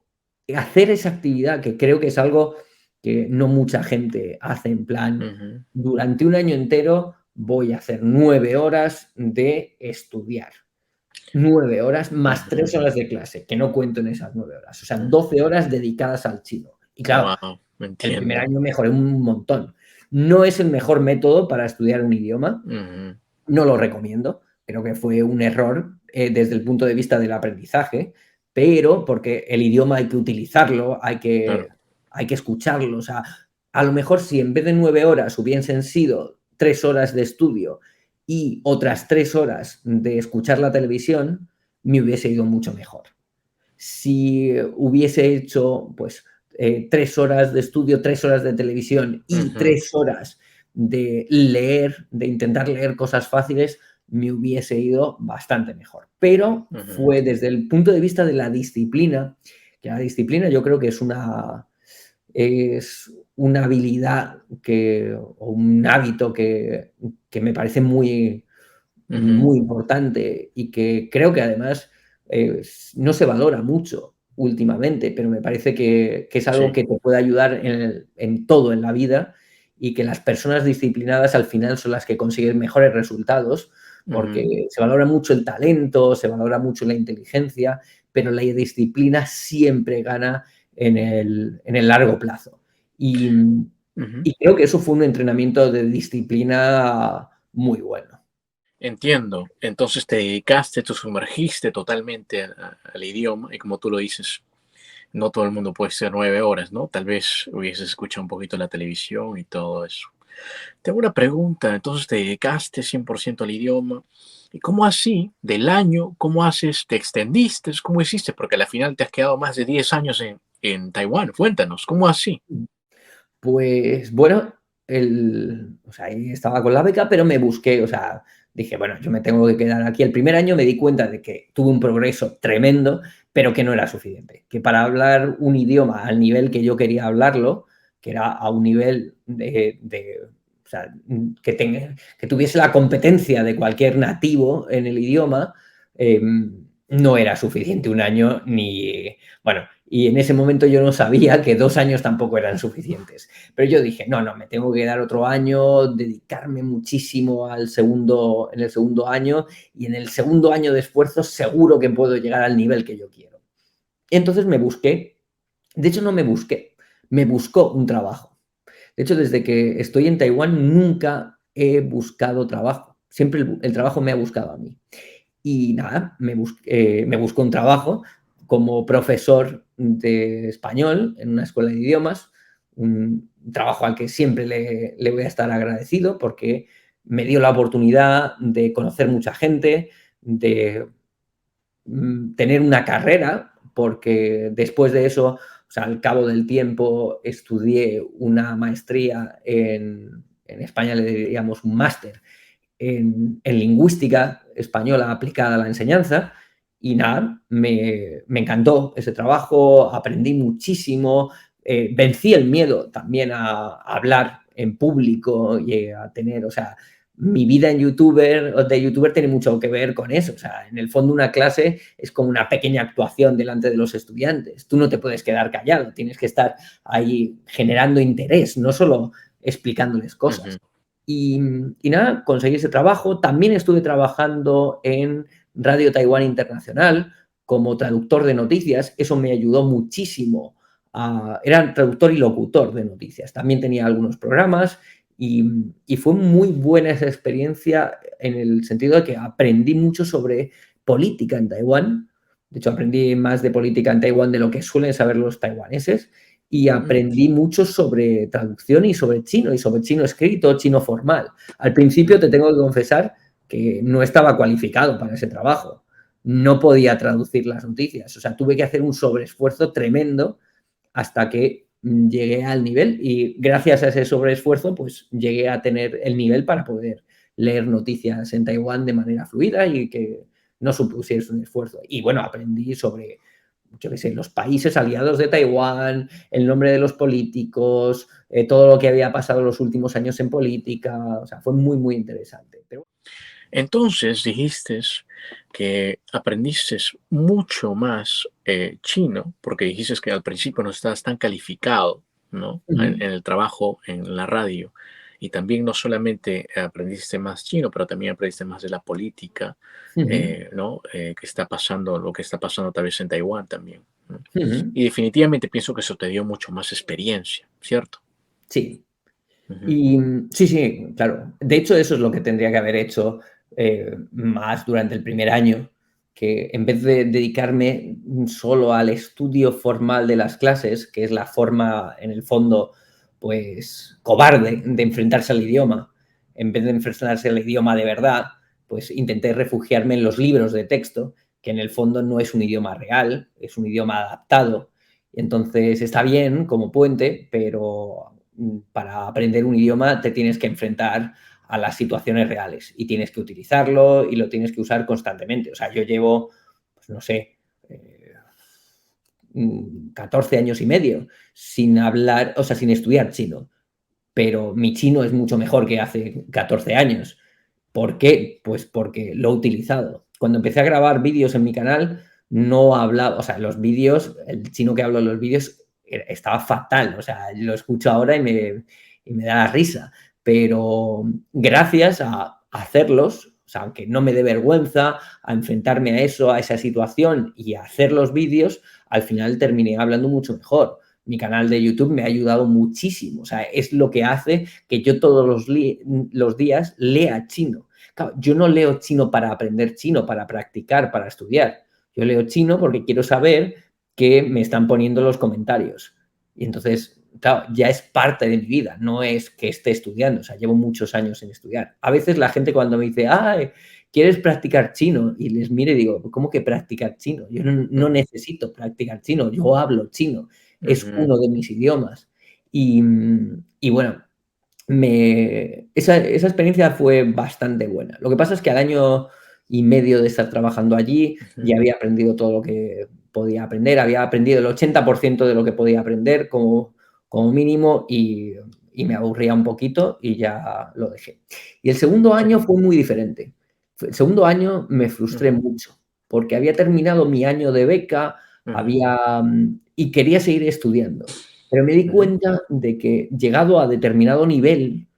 hacer esa actividad, que creo que es algo que no mucha gente hace, en plan, Ujú. durante un año entero voy a hacer 9 horas de estudiar. 9 horas más 3 Ujú. horas de clase, que no cuento en esas 9 horas. O sea, Ujú. 12 horas dedicadas al chino. Y claro, Wow, el primer entiendo. año mejoré un montón. No es el mejor método para estudiar un idioma, Ujú. no lo recomiendo. Creo que fue un error desde el punto de vista del aprendizaje, pero porque el idioma hay que utilizarlo, Claro. hay que escucharlo. O sea, a lo mejor si en vez de 9 horas hubiesen sido 3 horas de estudio y otras 3 horas de escuchar la televisión, me hubiese ido mucho mejor. Si hubiese hecho, pues, 3 horas de estudio, 3 horas de televisión y Ujú. 3 horas de leer, de intentar leer cosas fáciles, me hubiese ido bastante mejor. Pero Ujú. fue desde el punto de vista de la disciplina, que la disciplina yo creo que es una habilidad o un hábito que me parece muy, Ujú. muy importante y que creo que además no se valora mucho últimamente, pero me parece que es algo Sí. que te puede ayudar en todo en la vida y que las personas disciplinadas al final son las que consiguen mejores resultados, Ujú. porque se valora mucho el talento, se valora mucho la inteligencia, pero la disciplina siempre gana en el largo plazo. Y, Ujú. y creo que eso fue un entrenamiento de disciplina muy bueno. Entiendo. Entonces te dedicaste, te sumergiste totalmente al idioma y como tú lo dices, no todo el mundo puede ser 9 horas, ¿no? Tal vez hubieses escuchado un poquito la televisión y todo eso. Tengo una pregunta, entonces te dedicaste 100% al idioma. ¿Y cómo así, del año, cómo haces, te extendiste, cómo hiciste? Porque al final te has quedado más de 10 años en Taiwán. Cuéntanos, ¿cómo así? Pues bueno, o sea, ahí estaba con la beca, pero me busqué, o sea, dije, bueno, yo me tengo que quedar aquí. El primer año me di cuenta de que tuve un progreso tremendo, pero que no era suficiente. Que para hablar un idioma al nivel que yo quería hablarlo, que era a un nivel o sea, que tuviese la competencia de cualquier nativo en el idioma, no era suficiente un año ni, bueno, y en ese momento yo no sabía que 2 años tampoco eran suficientes. Pero yo dije, no, no, me tengo que dar otro año, dedicarme muchísimo en el segundo año, y en el segundo año de esfuerzo seguro que puedo llegar al nivel que yo quiero. Entonces me busqué, de hecho no me busqué, me buscó un trabajo. De hecho, desde que estoy en Taiwán nunca he buscado trabajo. Siempre el trabajo me ha buscado a mí. Y nada, me busco un trabajo como profesor de español en una escuela de idiomas, un trabajo al que siempre le voy a estar agradecido porque me dio la oportunidad de conocer mucha gente, de tener una carrera, porque después de eso, o sea, al cabo del tiempo, estudié una maestría en España le diríamos un máster en lingüística española aplicada a la enseñanza. Y nada, me encantó ese trabajo, aprendí muchísimo, vencí el miedo también a hablar en público y a tener, o sea, mi vida de youtuber tiene mucho que ver con eso. O sea, en el fondo una clase es como una pequeña actuación delante de los estudiantes. Tú no te puedes quedar callado, tienes que estar ahí generando interés, no solo explicándoles Ujú. cosas. Y nada, conseguí ese trabajo. También estuve trabajando en Radio Taiwán Internacional como traductor de noticias. Eso me ayudó muchísimo. Era traductor y locutor de noticias. También tenía algunos programas y fue muy buena esa experiencia en el sentido de que aprendí mucho sobre política en Taiwán. De hecho, aprendí más de política en Taiwán de lo que suelen saber los taiwaneses y Mm. aprendí mucho sobre traducción y sobre chino escrito, chino formal. Al principio te tengo que confesar que no estaba cualificado para ese trabajo. No podía traducir las noticias. O sea, tuve que hacer un sobreesfuerzo tremendo hasta que llegué al nivel y gracias a ese sobreesfuerzo pues llegué a tener el nivel para poder leer noticias en Taiwán de manera fluida y que no supusiese un esfuerzo. Y bueno, aprendí sobre yo qué sé, los países aliados de Taiwán, el nombre de los políticos, todo lo que había pasado en los últimos años en política. O sea, fue muy, muy interesante. Pero Entonces dijiste que aprendiste mucho más chino, porque dijiste que al principio no estabas tan calificado, ¿no? ujú, En el trabajo, en la radio. Y también no solamente aprendiste más chino, pero también aprendiste más de la política, ujú, ¿no? Que está pasando, lo que está pasando tal vez en Taiwán también, ¿no? ujú. Y definitivamente pienso que eso te dio mucho más experiencia, ¿cierto? Sí. Ujú, Y sí, sí, claro. De hecho, eso es lo que tendría que haber hecho más durante el primer año, que en vez de dedicarme solo al estudio formal de las clases, que es la forma, en el fondo, pues cobarde de enfrentarse al idioma, en vez de enfrentarse al idioma de verdad, pues intenté refugiarme en los libros de texto, que en el fondo no es un idioma real, es un idioma adaptado. Entonces está bien como puente, pero para aprender un idioma te tienes que enfrentar a las situaciones reales y tienes que utilizarlo y lo tienes que usar constantemente. O sea, yo llevo, pues no sé, 14 años y medio sin hablar, o sea, sin estudiar chino, pero mi chino es mucho mejor que hace 14 años. ¿Por qué? Pues porque lo he utilizado. Cuando empecé a grabar vídeos en mi canal, no hablaba, o sea, los vídeos, el chino que hablo en los vídeos estaba fatal, o sea, lo escucho ahora y me da risa, pero gracias a hacerlos, o sea, aunque no me dé vergüenza, a enfrentarme a eso, a esa situación y a hacer los vídeos, al final terminé hablando mucho mejor. Mi canal de YouTube me ha ayudado muchísimo, o sea, es lo que hace que yo todos los días lea chino. Claro, yo no leo chino para aprender chino, para practicar, para estudiar. Yo leo chino porque quiero saber qué me están poniendo los comentarios. Y entonces, claro, ya es parte de mi vida, no es que esté estudiando, o sea, llevo muchos años en estudiar. A veces la gente cuando me dice, ay, ¿quieres practicar chino? Y les miro y digo, ¿cómo que practicar chino? Yo no ujú, necesito practicar chino, yo hablo chino, es ujú, uno de mis idiomas. Y, y bueno, esa experiencia fue bastante buena. Lo que pasa es que al año y medio de estar trabajando allí ujú. ya había aprendido todo lo que podía aprender, había aprendido el 80% de lo que podía aprender como mínimo y me aburría un poquito y ya lo dejé. Y el segundo Sí. año fue muy diferente. El segundo año me frustré Ujú, mucho porque había terminado mi año de beca ujú, y quería seguir estudiando. Pero me di ujú, cuenta de que llegado a determinado nivel,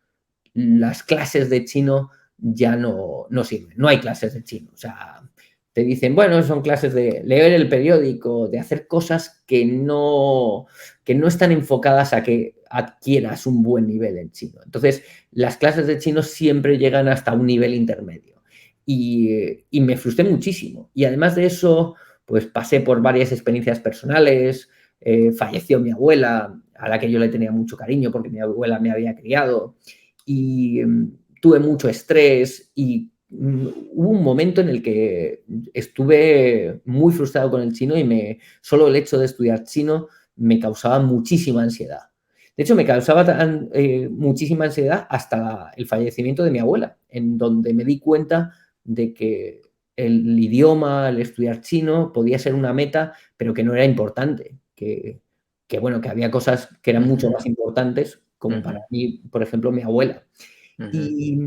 las clases de chino ya no sirven. No hay clases de chino. O sea, te dicen, bueno, son clases de leer el periódico, de hacer cosas que no están enfocadas a que adquieras un buen nivel en chino. Entonces, las clases de chino siempre llegan hasta un nivel intermedio. Y me frustré muchísimo. Y además de eso, pues pasé por varias experiencias personales. Falleció mi abuela, a la que yo le tenía mucho cariño porque mi abuela me había criado y tuve mucho estrés y hubo un momento en el que estuve muy frustrado con el chino y solo el hecho de estudiar chino me causaba muchísima ansiedad. De hecho, me causaba muchísima ansiedad hasta el fallecimiento de mi abuela, en donde me di cuenta de que el idioma, el estudiar chino, podía ser una meta, pero que no era importante, bueno, que había cosas que eran mucho ujú, más importantes, como para ujú, mí, por ejemplo, mi abuela. ujú, Y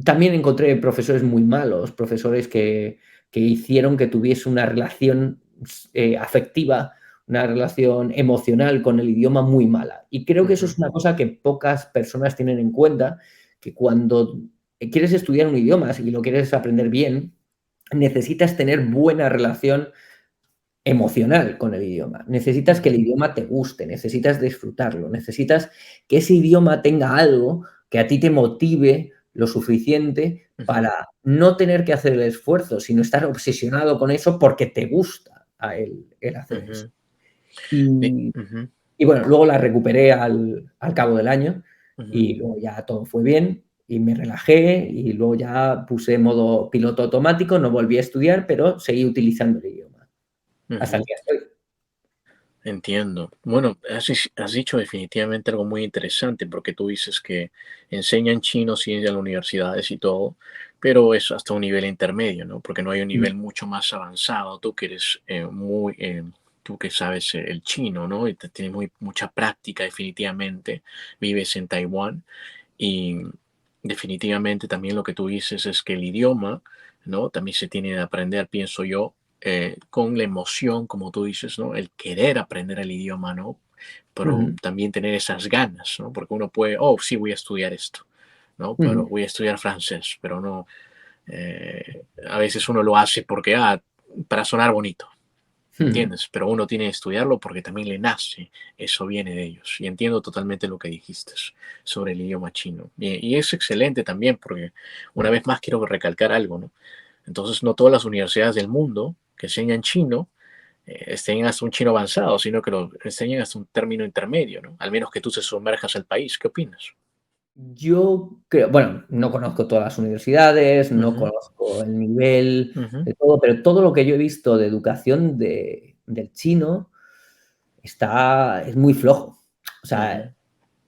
también encontré profesores muy malos, profesores que hicieron que tuviese una relación afectiva, una relación emocional con el idioma muy mala. Y creo que eso ujú, es una cosa que pocas personas tienen en cuenta, que cuando quieres estudiar un idioma y lo quieres aprender bien, necesitas tener buena relación emocional con el idioma. Necesitas que el ujú, idioma te guste, necesitas disfrutarlo, necesitas que ese idioma tenga algo que a ti te motive lo suficiente ujú, para no tener que hacer el esfuerzo, sino estar obsesionado con eso porque te gusta el hacer eso. ujú. Y, Ujú, y bueno, luego la recuperé al cabo del año ujú, y luego ya todo fue bien y me relajé y luego ya puse modo piloto automático, no volví a estudiar, pero seguí utilizando el idioma hasta el ujú. día de hoy. Entiendo. Bueno, has dicho definitivamente algo muy interesante porque tú dices que enseñan chino, sí, en las universidades y todo, pero es hasta un nivel intermedio, ¿no? Porque no hay un Mm, nivel mucho más avanzado. Tú que eres muy tú que sabes el chino, ¿no? Y tienes mucha práctica definitivamente, vives en Taiwán y definitivamente también lo que tú dices es que el idioma, ¿no? También se tiene que aprender, pienso yo, con la emoción, como tú dices, ¿no? El querer aprender el idioma, ¿no? Pero Ujú, también tener esas ganas, ¿no? Porque uno puede, oh, sí, voy a estudiar esto, ¿no? Pero ujú, voy a estudiar francés, pero no, a veces uno lo hace porque, para sonar bonito, ujú. ¿entiendes? Pero uno tiene que estudiarlo porque también le nace, eso viene de ellos. Y entiendo totalmente lo que dijiste sobre el idioma chino. Y es excelente también porque, una vez más, quiero recalcar algo, ¿no? Entonces, no todas las universidades del mundo que enseñan chino enseñan hasta un chino avanzado, sino que lo enseñan hasta un término intermedio, ¿no? Al menos que tú se sumerjas al país. ¿Qué opinas? Yo creo, bueno, no conozco todas las universidades, no Ujú, conozco el nivel ujú, de todo, pero todo lo que yo he visto de educación del chino es muy flojo. O sea, ujú,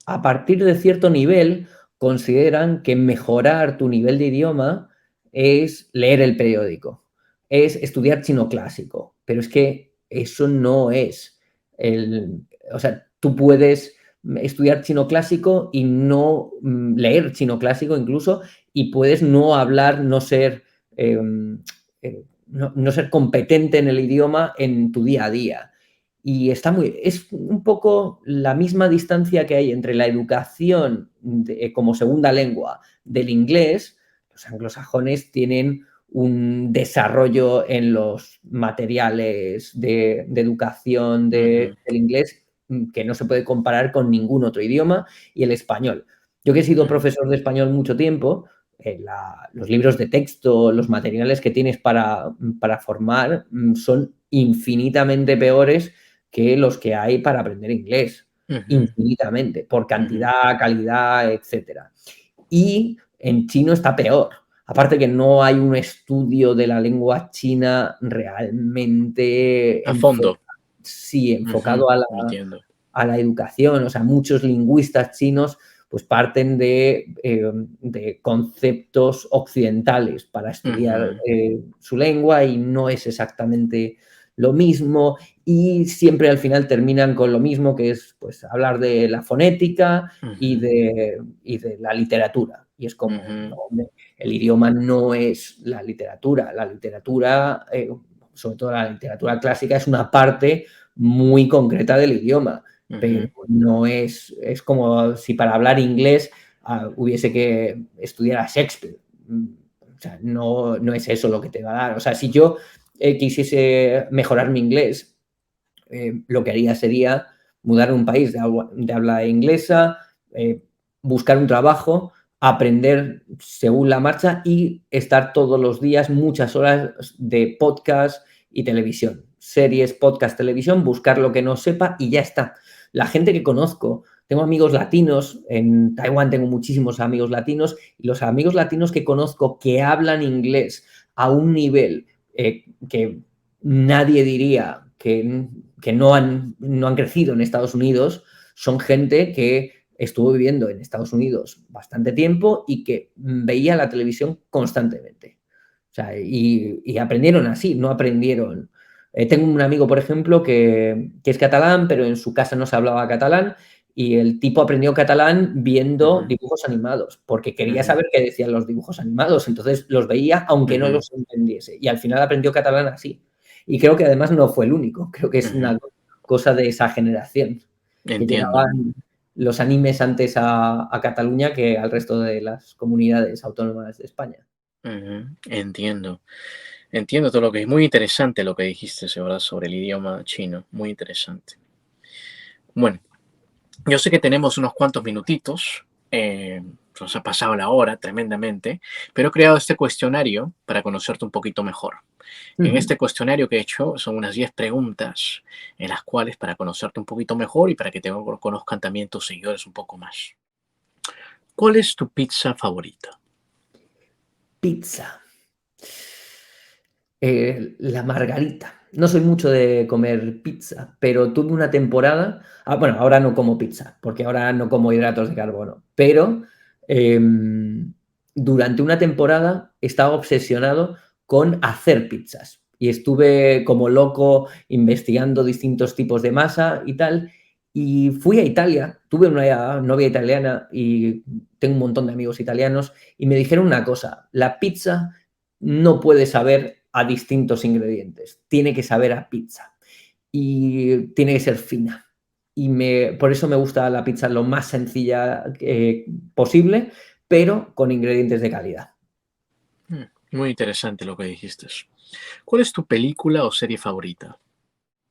a partir de cierto nivel, consideran que mejorar tu nivel de idioma es leer el periódico, es estudiar chino clásico, pero es que eso no es el, o sea, tú puedes estudiar chino clásico y no leer chino clásico incluso, y puedes no hablar, no ser, no ser competente en el idioma en tu día a día. Y es un poco la misma distancia que hay entre la educación como segunda lengua del inglés. Los anglosajones tienen un desarrollo en los materiales de educación ujú, del inglés que no se puede comparar con ningún otro idioma, y el español. Yo que he sido ujú, profesor de español mucho tiempo, los libros de texto, los materiales que tienes para formar son infinitamente peores que los que hay para aprender inglés, ujú, infinitamente, por ujú, cantidad, calidad, etcétera. Y en chino está peor. Aparte que no hay un estudio de la lengua china realmente a fondo. sí, Ujú, enfocado entiendo. a la educación. O sea, muchos lingüistas chinos pues parten de conceptos occidentales para estudiar Ujú, su lengua, y no es exactamente lo mismo, y siempre al final terminan con lo mismo, que es pues hablar de la fonética ujú, y de la literatura. Y es como, no, ujú, hombre, el idioma no es la literatura. La literatura, sobre todo la literatura clásica, es una parte muy concreta del idioma, pero ujú, no es como si para hablar inglés hubiese que estudiar a Shakespeare. O sea, no es eso lo que te va a dar. O sea, si yo quisiese mejorar mi inglés, lo que haría sería mudar a un país de habla inglesa, buscar un trabajo, aprender según la marcha y estar todos los días muchas horas de podcast y televisión. Series, podcast, televisión, buscar lo que no sepa y ya está. La gente que conozco, tengo amigos latinos, en Taiwán tengo muchísimos amigos latinos, y los amigos latinos que conozco que hablan inglés a un nivel que nadie diría que no han crecido en Estados Unidos, son gente que estuvo viviendo en Estados Unidos bastante tiempo y que veía la televisión constantemente. O sea, y aprendieron así, no aprendieron. Tengo un amigo, por ejemplo, que es catalán, pero en su casa no se hablaba catalán, y el tipo aprendió catalán viendo ujú, dibujos animados, porque quería ujú, saber qué decían los dibujos animados, entonces los veía aunque no ujú, los entendiese, y al final aprendió catalán así. Y creo que además no fue el único, creo que es ujú. una cosa de esa generación, que Entiendo. llegaban los animes antes a Cataluña que al resto de las comunidades autónomas de España. Ujú, entiendo. Entiendo todo lo que es muy interesante lo que dijiste, ¿verdad? Sobre el idioma chino. Muy interesante. Bueno, yo sé que tenemos unos cuantos minutitos, nos ha pasado la hora tremendamente, pero he creado este cuestionario para conocerte un poquito mejor. En Ujú. este cuestionario que he hecho son unas 10 preguntas en las cuales para conocerte un poquito mejor y para que te conozcan también tus seguidores un poco más. ¿Cuál es tu pizza favorita? Pizza. La margarita. No soy mucho de comer pizza, pero tuve una temporada. Bueno, ahora no como pizza, porque ahora no como hidratos de carbono. Pero durante una temporada estaba obsesionado con hacer pizzas. Y estuve como loco investigando distintos tipos de masa y tal. Y fui a Italia, tuve una novia italiana y tengo un montón de amigos italianos y me dijeron una cosa, la pizza no puede saber a distintos ingredientes, tiene que saber a pizza y tiene que ser fina. Por eso me gusta la pizza lo más sencilla posible, pero con ingredientes de calidad. Muy interesante lo que dijiste. ¿Cuál es tu película o serie favorita?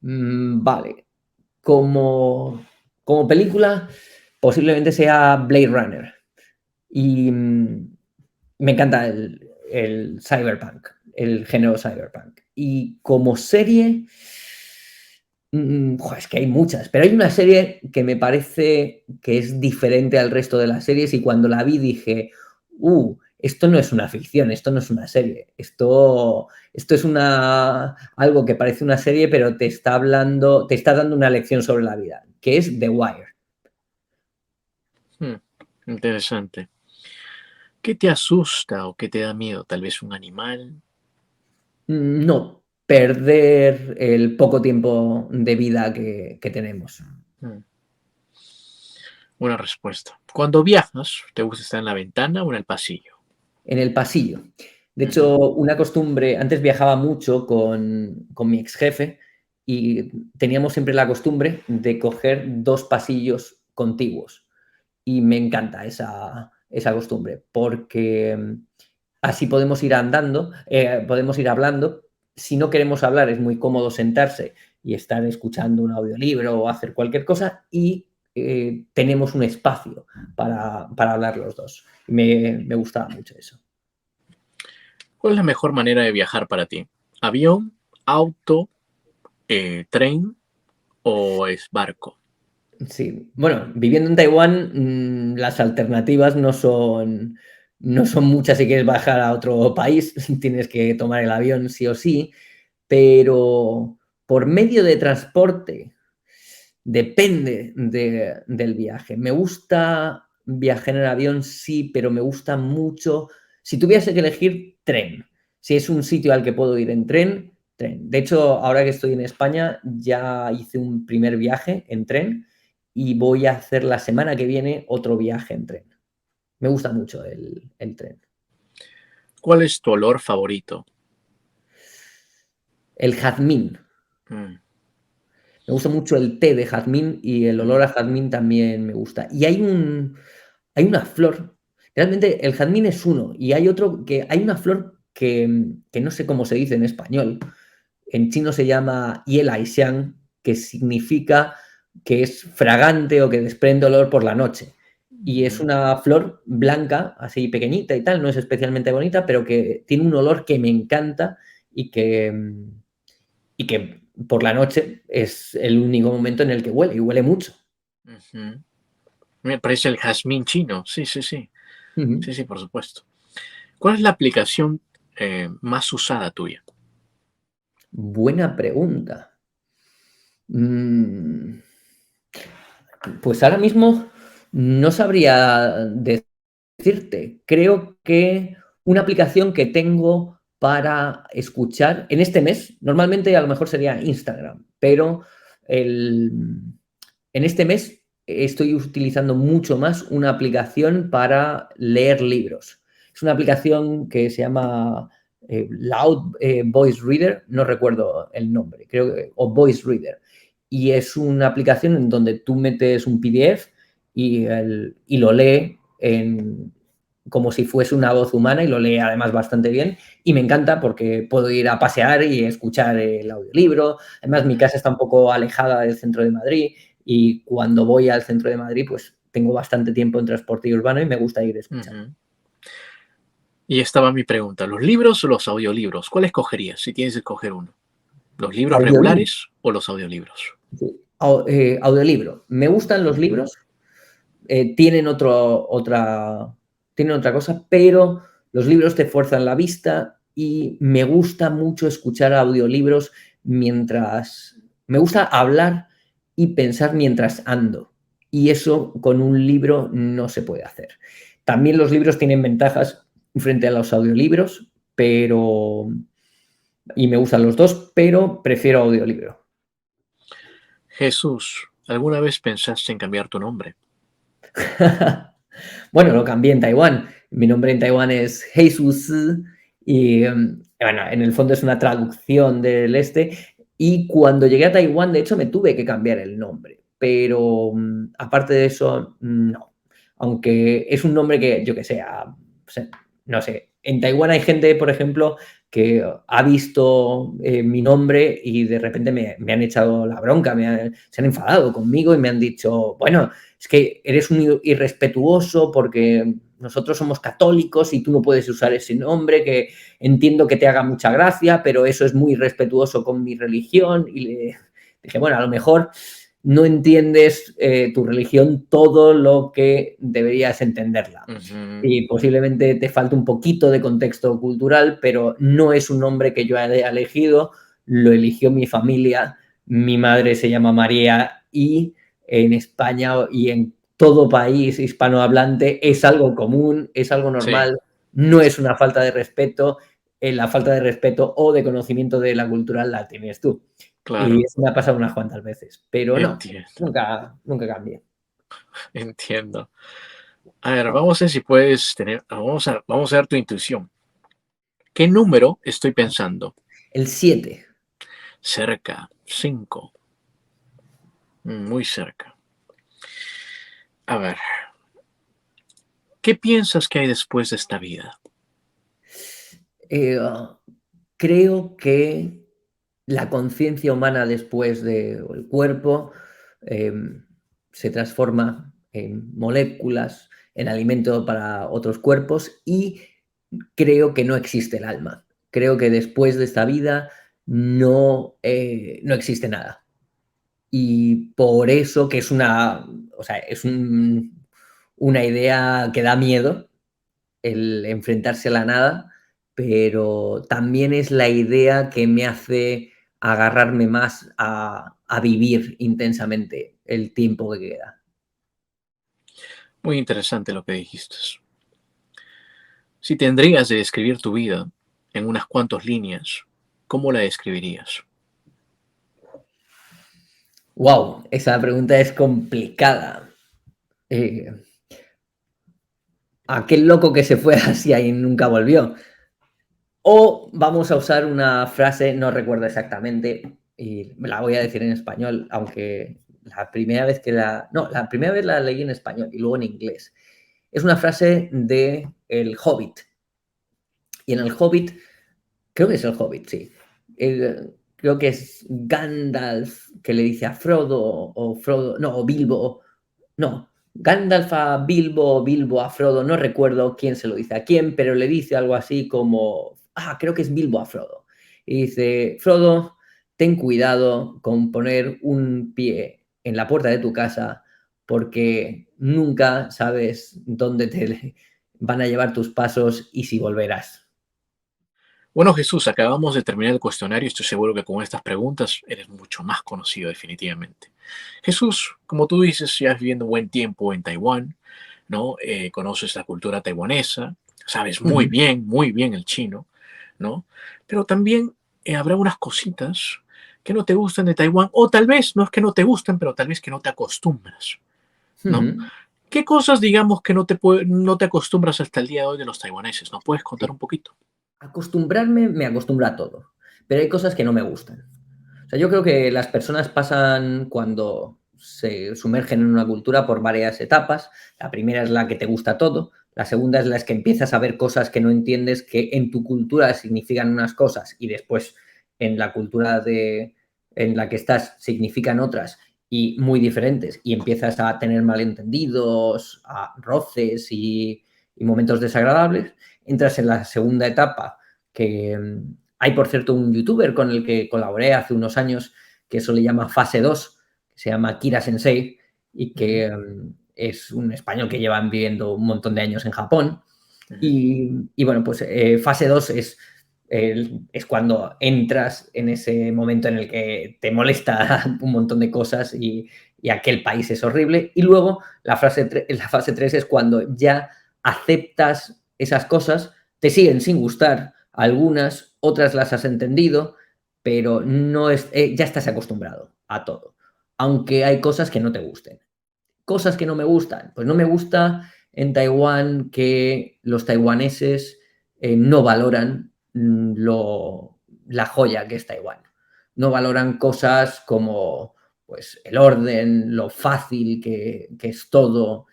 Vale. Como película, posiblemente sea Blade Runner. Y me encanta el cyberpunk, el género cyberpunk. Y como serie, es que hay muchas, pero hay una serie que me parece que es diferente al resto de las series y cuando la vi dije, esto no es una ficción, esto no es una serie, esto es algo que parece una serie, pero te está dando una lección sobre la vida, que es The Wire. Interesante. ¿Qué te asusta o qué te da miedo? ¿Tal vez un animal? No, perder el poco tiempo de vida que tenemos. Buena respuesta. Cuando viajas, ¿te gusta estar en la ventana o en el pasillo? En el pasillo. De hecho, una costumbre, antes viajaba mucho con mi ex jefe y teníamos siempre la costumbre de coger 2 pasillos contiguos. Y me encanta esa costumbre porque así podemos ir andando, podemos ir hablando. Si no queremos hablar, es muy cómodo sentarse y estar escuchando un audiolibro o hacer cualquier cosa y tenemos un espacio para hablar los dos. Me gustaba mucho eso. ¿Cuál es la mejor manera de viajar para ti? ¿Avión, auto, tren o es barco? Sí, bueno, viviendo en Taiwán, las alternativas no son muchas si quieres bajar a otro país, tienes que tomar el avión sí o sí, pero por medio de transporte depende del viaje. Me gusta viajar en avión, sí, pero me gusta mucho, si tuviese que elegir, tren. Si es un sitio al que puedo ir en tren, tren. De hecho, ahora que estoy en España, ya hice un primer viaje en tren y voy a hacer la semana que viene otro viaje en tren. Me gusta mucho el tren. ¿Cuál es tu olor favorito? El jazmín. Mm, Me gusta mucho el té de jazmín y el olor a jazmín también me gusta. Y hay una flor, realmente el jazmín es uno, y hay una flor que no sé cómo se dice en español. En chino se llama Yelaisiang, que significa que es fragante o que desprende olor por la noche. Y es una flor blanca, así pequeñita y tal, no es especialmente bonita, pero que tiene un olor que me encanta y que por la noche es el único momento en el que huele, y huele mucho. ujú. Me parece el jazmín chino. Sí, sí, sí. Ujú. Sí, sí, por supuesto. ¿Cuál es la aplicación más usada tuya? Buena pregunta. Pues ahora mismo no sabría decirte. Creo que una aplicación que tengo para escuchar en este mes, normalmente a lo mejor sería Instagram, pero en este mes estoy utilizando mucho más una aplicación para leer libros. Es una aplicación que se llama Loud Voice Reader, no recuerdo el nombre, creo que, o Voice Reader. Y es una aplicación en donde tú metes un PDF y lo lee como si fuese una voz humana y lo lee además bastante bien y me encanta porque puedo ir a pasear y escuchar el audiolibro. Además, mi casa está un poco alejada del centro de Madrid y cuando voy al centro de Madrid, pues tengo bastante tiempo en transporte urbano y me gusta ir escuchando. Ujú. Y estaba mi pregunta, ¿los libros o los audiolibros? ¿Cuál escogerías si tienes que escoger uno? ¿Los libros Audiolibro. regulares o los audiolibros? Sí. Audiolibro. Me gustan los libros, tienen otra cosa, pero los libros te fuerzan la vista y me gusta mucho escuchar audiolibros me gusta hablar y pensar mientras ando. Y eso con un libro no se puede hacer. También los libros tienen ventajas frente a los audiolibros, pero y me gustan los dos, pero prefiero audiolibro. Jesús, ¿alguna vez pensaste en cambiar tu nombre? Bueno, lo cambié en Taiwán. Mi nombre en Taiwán es Jesús y, bueno, en el fondo es una traducción del este. Y cuando llegué a Taiwán, de hecho, me tuve que cambiar el nombre. Pero aparte de eso, no. Aunque es un nombre que, yo que sé, no sé. En Taiwán hay gente, por ejemplo, que ha visto mi nombre y de repente me han echado la bronca, se han enfadado conmigo y me han dicho, bueno, es que eres un irrespetuoso porque nosotros somos católicos y tú no puedes usar ese nombre, que entiendo que te haga mucha gracia, pero eso es muy irrespetuoso con mi religión. Y le dije, bueno, a lo mejor no entiendes tu religión todo lo que deberías entenderla. Y posiblemente te falte un poquito de contexto cultural, pero no es un nombre que yo haya elegido, lo eligió mi familia. Mi madre se llama María y en España y en todo país hispanohablante es algo común, es algo Sí, normal, no es una falta de respeto. La falta de respeto o de conocimiento de la cultura la tienes tú. Y claro, eso me ha pasado unas cuantas veces, pero no, entiendo, nunca cambié. entiendo. A ver, vamos a ver si puedes tener, vamos a ver tu intuición. ¿Qué número estoy pensando? El 7. Cerca, 5, muy cerca. A ver, ¿qué piensas que hay después de esta vida? Eh, Creo que la conciencia humana después del cuerpo se transforma en moléculas, en alimento para otros cuerpos y creo que no existe el alma. Creo que después de esta vida no existe nada. Y por eso que es o sea, una idea que da miedo, el enfrentarse a la nada, pero también es la idea que me hace agarrarme más a vivir intensamente el tiempo que queda. Muy interesante lo que dijiste. Si tendrías de describir tu vida en unas cuantas líneas, ¿cómo la describirías? Wow, esa pregunta es complicada. Eh, Aquel loco que se fue a Asia y nunca volvió. O vamos a usar una frase, no recuerdo exactamente, y la voy a decir en español, aunque la primera vez no, la primera vez la leí en español y luego en inglés. Es una frase de El Hobbit. Y en El Hobbit, creo que es El Hobbit, sí. Creo que es Gandalf que le dice a Frodo, o Frodo, no, o Bilbo, no, Gandalf a Bilbo, Bilbo a Frodo, no recuerdo quién se lo dice a quién, pero le dice algo así como, creo que es Bilbo a Frodo. Y dice, Frodo, ten cuidado con poner un pie en la puerta de tu casa porque nunca sabes dónde te van a llevar tus pasos y si volverás. Bueno, Jesús, acabamos de terminar el cuestionario y estoy seguro que con estas preguntas eres mucho más conocido definitivamente. Jesús, como tú dices, ya has viviendo un buen tiempo en Taiwán, ¿no? Conoces la cultura taiwanesa, sabes Ujú. muy bien el chino, ¿no? Pero también habrá unas cositas que no te gustan de Taiwán, o tal vez no es que no te gusten, pero tal vez que no te acostumbras, ¿no? Ujú. ¿Qué cosas, digamos, que no te acostumbras hasta el día de hoy de los taiwaneses? ¿Nos puedes contar Sí. un poquito? Acostumbrarme, me acostumbro a todo, pero hay cosas que no me gustan. O sea, yo creo que las personas pasan cuando se sumergen en una cultura por varias etapas. La primera es la que te gusta todo, la segunda es la que empiezas a ver cosas que no entiendes que en tu cultura significan unas cosas y después en la cultura en la que estás significan otras y muy diferentes y empiezas a tener malentendidos, a roces y momentos desagradables. Entras en la segunda etapa que hay, por cierto, un youtuber con el que colaboré hace unos años que eso le llama fase 2, que se llama Kira Sensei, y Ujú, que es un español que llevan viviendo un montón de años en Japón. ujú. Y bueno, pues fase 2 es cuando entras en ese momento en el que te molesta un montón de cosas y aquel país es horrible. Y luego la fase 3 es cuando ya aceptas esas cosas, te siguen sin gustar, algunas, otras las has entendido, pero no es, ya estás acostumbrado a todo, aunque hay cosas que no te gusten. Cosas que no me gustan, pues no me gusta en Taiwán que los taiwaneses no valoran la joya que es Taiwán. No valoran cosas como pues, el orden, lo fácil que es todo.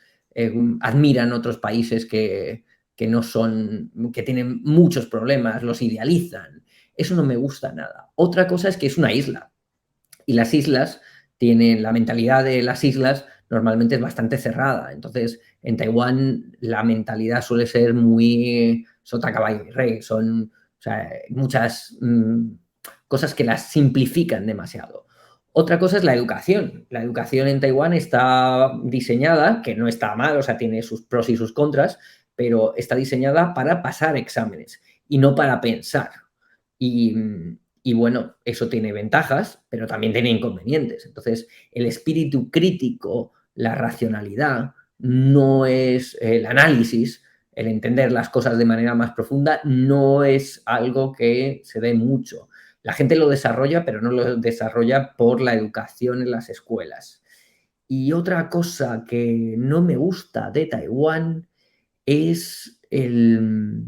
Admiran otros países que no son, que tienen muchos problemas, los idealizan. Eso no me gusta nada. Otra cosa es que es una isla y las islas tienen, la mentalidad de las islas normalmente es bastante cerrada. Entonces, en Taiwán la mentalidad suele ser muy sota, caballo y rey. Son, o sea, muchas cosas que las simplifican demasiado. Otra cosa es la educación. La educación en Taiwán está diseñada, que no está mal, o sea, tiene sus pros y sus contras, pero está diseñada para pasar exámenes y no para pensar. Y, y bueno, eso tiene ventajas, pero también tiene inconvenientes. Entonces, el espíritu crítico, la racionalidad, no es el análisis, el entender las cosas de manera más profunda, no es algo que se dé mucho. La gente lo desarrolla, pero no lo desarrolla por la educación en las escuelas. Y otra cosa que no me gusta de Taiwán es el...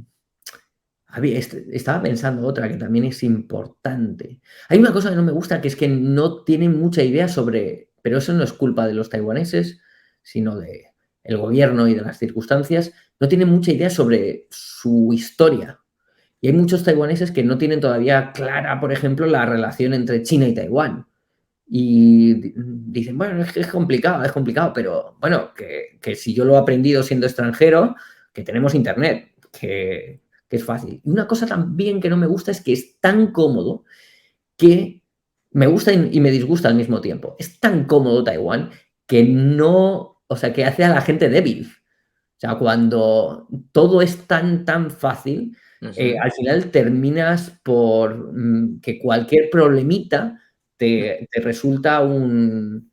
Estaba pensando otra que también es importante. Hay una cosa que no me gusta, que es que no tienen mucha idea sobre, pero eso no es culpa de los taiwaneses, sino de el gobierno y de las circunstancias, no tienen mucha idea sobre su historia. Y hay muchos taiwaneses que no tienen todavía clara, por ejemplo, la relación entre China y Taiwán. Y dicen, bueno, es que es complicado, pero bueno, que si yo lo he aprendido siendo extranjero, que tenemos internet, que es fácil. Y una cosa también que no me gusta es que es tan cómodo que me gusta y me disgusta al mismo tiempo. Es tan cómodo Taiwán que no, o sea, que hace a la gente débil. O sea, cuando todo es tan fácil, al final terminas por que cualquier problemita te resulta un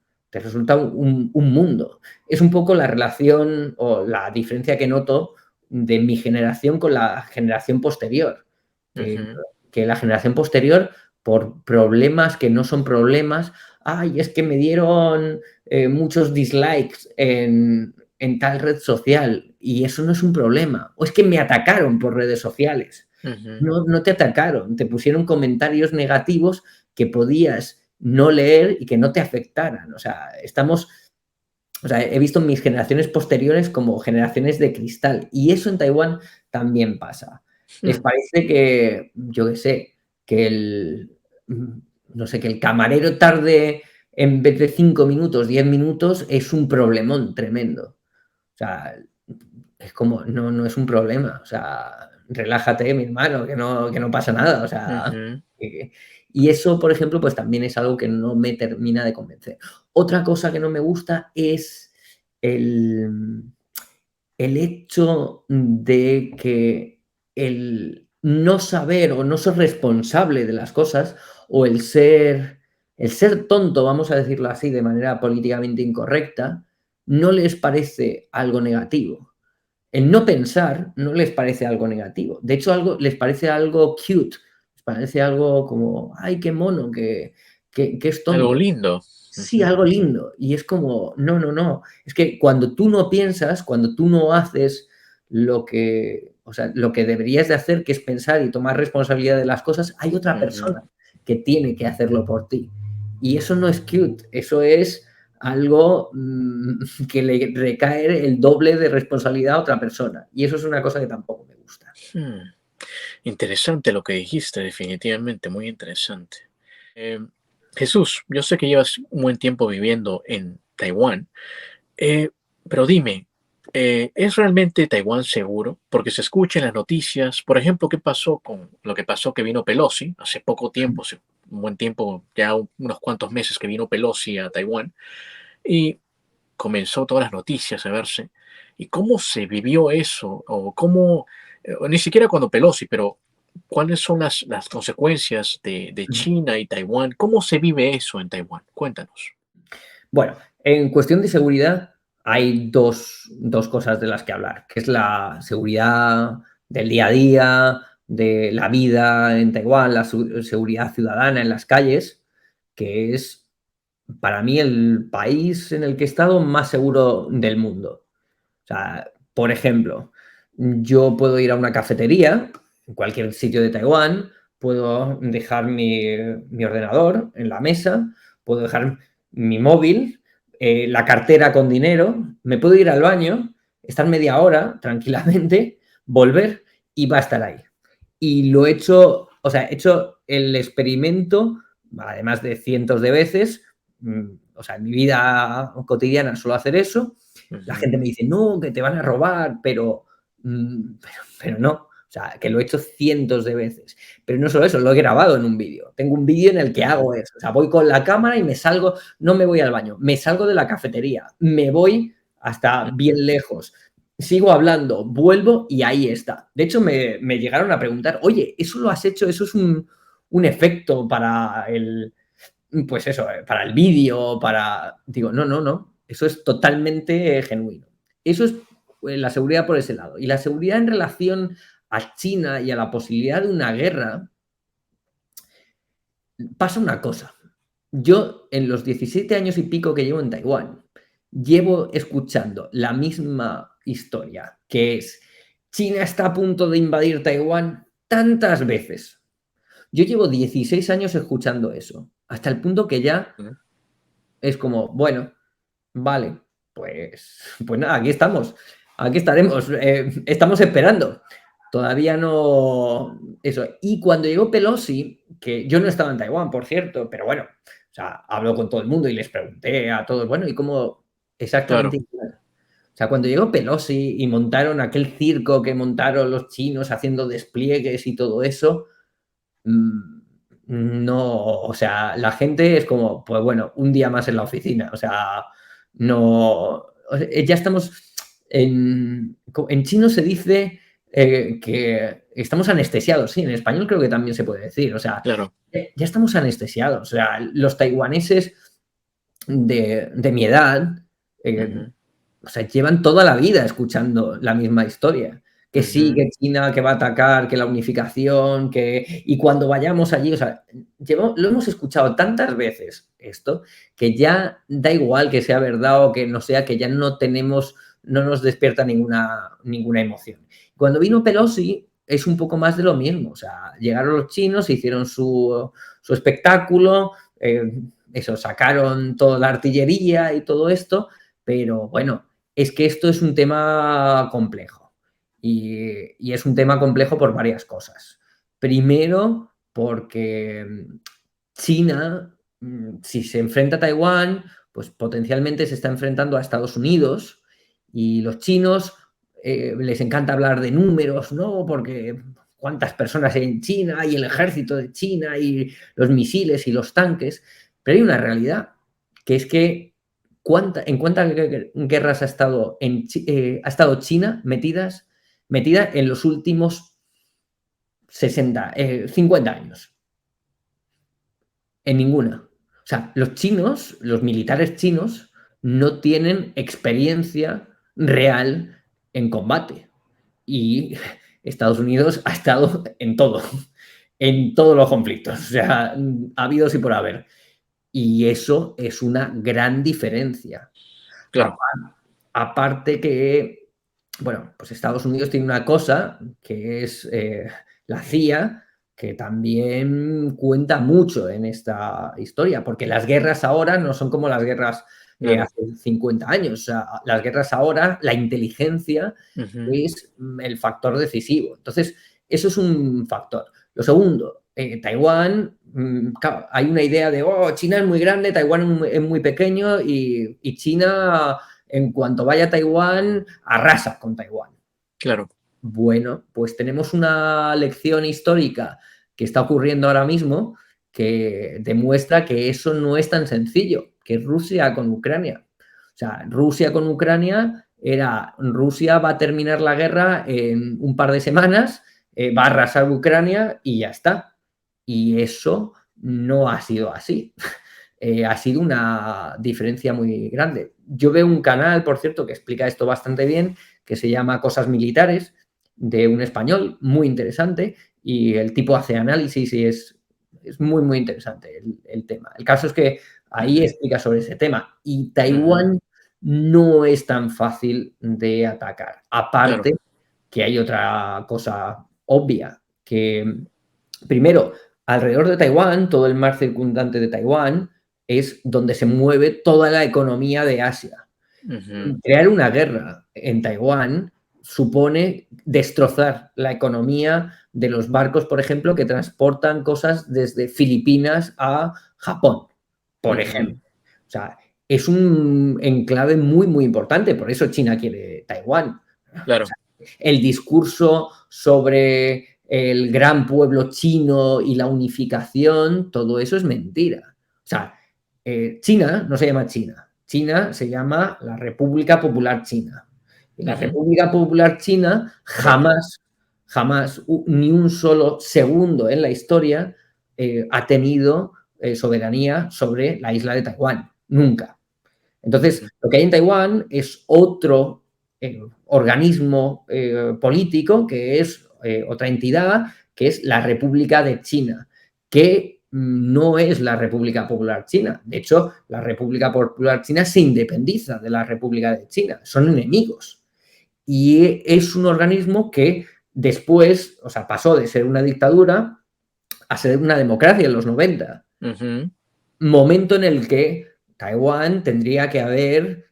mundo. Es un poco la relación o la diferencia que noto de mi generación con la generación posterior. Que la generación posterior, por problemas que no son problemas, ay, es que me dieron muchos dislikes en tal red social y eso no es un problema. O es que me atacaron por redes sociales. No te atacaron, te pusieron comentarios negativos que podías no leer y que no te afectaran. O sea, he visto mis generaciones posteriores como generaciones de cristal y eso en Taiwán también pasa. Les parece que, yo qué sé, que que el camarero tarde en vez de 5 minutos, 10 minutos es un problemón tremendo. O sea, es como, no es un problema. O sea, relájate, mi hermano, que no pasa nada. O sea, y eso, por ejemplo, pues también es algo que no me termina de convencer. Otra cosa que no me gusta es el hecho de que el no saber o no ser responsable de las cosas o el ser tonto, vamos a decirlo así, de manera políticamente incorrecta, no les parece algo negativo. El no pensar no les parece algo negativo. De hecho, les parece algo cute, les parece algo como, ay, qué mono, que es tonto. Algo lindo. Sí, algo lindo. Y es como, no. Es que cuando tú no piensas, cuando tú no haces lo que deberías de hacer, que es pensar y tomar responsabilidad de las cosas, hay otra persona que tiene que hacerlo por ti. Y eso no es cute, eso es algo que le recae el doble de responsabilidad a otra persona. Y eso es una cosa que tampoco me gusta. Interesante lo que dijiste, definitivamente, muy interesante. Jesús, yo sé que llevas un buen tiempo viviendo en Taiwán, pero dime, ¿es realmente Taiwán seguro? Porque se escucha en las noticias, por ejemplo, ¿qué pasó con lo que pasó que vino Pelosi hace poco tiempo, hace un buen tiempo, ya unos cuantos meses que vino Pelosi a Taiwán y comenzó todas las noticias a verse? ¿Y cómo se vivió eso? O cómo, ni siquiera cuando Pelosi, pero ¿cuáles son las consecuencias de China y Taiwán? ¿Cómo se vive eso en Taiwán? Cuéntanos. Bueno, en cuestión de seguridad hay dos cosas de las que hablar, que es la seguridad del día a día, de la vida en Taiwán, la seguridad ciudadana en las calles, que es para mí el país en el que he estado más seguro del mundo. O sea, por ejemplo, yo puedo ir a una cafetería en cualquier sitio de Taiwán, puedo dejar mi ordenador en la mesa, puedo dejar mi móvil, la cartera con dinero, me puedo ir al baño, estar media hora tranquilamente, volver y va a estar ahí. Y lo he hecho, o sea, he hecho el experimento, además de cientos de veces, o sea, en mi vida cotidiana suelo hacer eso. La gente me dice, no, que te van a robar, pero no. O sea, que lo he hecho cientos de veces. Pero no solo eso, lo he grabado en un vídeo. Tengo un vídeo en el que hago eso. O sea, voy con la cámara y me salgo, no me voy al baño, me salgo de la cafetería, me voy hasta bien lejos, sigo hablando, vuelvo y ahí está. De hecho, me llegaron a preguntar, oye, ¿eso lo has hecho? ¿Eso es un efecto para el, pues eso, para el vídeo, para... Digo, no, eso es totalmente genuino. Eso es la seguridad por ese lado. Y la seguridad en relación a China y a la posibilidad de una guerra, pasa una cosa. Yo, en los 17 años y pico que llevo en Taiwán, llevo escuchando la misma historia, que es China está a punto de invadir Taiwán tantas veces. Yo llevo 16 años escuchando eso, hasta el punto que ya es como, bueno, vale, pues nada, aquí estamos, aquí estaremos, estamos esperando. Todavía no... Eso. Y cuando llegó Pelosi, que yo no estaba en Taiwán, por cierto, pero bueno, o sea, hablo con todo el mundo y les pregunté a todos, bueno, ¿y cómo exactamente? Claro. O sea, cuando llegó Pelosi y montaron aquel circo que montaron los chinos haciendo despliegues y todo eso, no, o sea, la gente es como, pues bueno, un día más en la oficina, o sea, no, ya estamos, en chino se dice que estamos anestesiados, sí, en español creo que también se puede decir, o sea, Claro. ya estamos anestesiados, o sea, los taiwaneses de mi edad, o sea, llevan toda la vida escuchando la misma historia. Que sí, que China, que va a atacar, que la unificación, que... Y cuando vayamos allí, o sea, lo hemos escuchado tantas veces esto, que ya da igual que sea verdad o que no sea, que ya no nos despierta ninguna emoción. Cuando vino Pelosi, es un poco más de lo mismo. O sea, llegaron los chinos, hicieron su espectáculo, eso, sacaron toda la artillería y todo esto, pero bueno, es que esto es un tema complejo. Y es un tema complejo por varias cosas. Primero, porque China, si se enfrenta a Taiwán, pues potencialmente se está enfrentando a Estados Unidos y los chinos les encanta hablar de números, ¿no? Porque cuántas personas hay en China y el ejército de China y los misiles y los tanques, pero hay una realidad, que es que ¿en cuántas guerras ha estado China metida en los últimos 50 años? En ninguna. O sea, los chinos, los militares chinos, no tienen experiencia real en combate. Y Estados Unidos ha estado en todo, en todos los conflictos. O sea, ha habido sí por haber. Y eso es una gran diferencia. Claro. Aparte que, bueno, pues Estados Unidos tiene una cosa que es la CIA, que también cuenta mucho en esta historia, porque las guerras ahora no son como las guerras hace 50 años. O sea, las guerras ahora, la inteligencia es el factor decisivo. Entonces, eso es un factor. Lo segundo, Taiwán, claro, hay una idea de, China es muy grande, Taiwán es muy pequeño y China, en cuanto vaya a Taiwán, arrasa con Taiwán. Claro. Bueno, pues tenemos una lección histórica que está ocurriendo ahora mismo que demuestra que eso no es tan sencillo, que es Rusia con Ucrania. O sea, Rusia con Ucrania Rusia va a terminar la guerra en un par de semanas, va a arrasar Ucrania y ya está. Y eso no ha sido así. Ha sido una diferencia muy grande. Yo veo un canal, por cierto, que explica esto bastante bien, que se llama Cosas Militares, de un español muy interesante, y el tipo hace análisis y es muy, muy interesante el tema. El caso es que ahí explica sobre ese tema y Taiwán no es tan fácil de atacar. Aparte que hay otra cosa obvia, que primero, alrededor de Taiwán, todo el mar circundante de Taiwán es donde se mueve toda la economía de Asia. Crear una guerra en Taiwán supone destrozar la economía de los barcos, por ejemplo, que transportan cosas desde Filipinas a Japón, por ejemplo. O sea, es un enclave muy, muy importante, por eso China quiere Taiwán. Claro. O sea, el discurso sobre el gran pueblo chino y la unificación, todo eso es mentira. O sea, China no se llama China. China se llama la República Popular China. Y la República Popular China jamás, ni un solo segundo en la historia ha tenido soberanía sobre la isla de Taiwán. Nunca. Entonces, lo que hay en Taiwán es otro organismo político, que es otra entidad, que es la República de China, que no es la República Popular China. De hecho, la República Popular China se independiza de la República de China. Son enemigos. Y es un organismo que después, o sea, pasó de ser una dictadura a ser una democracia en los 90. Momento en el que Taiwán tendría que haber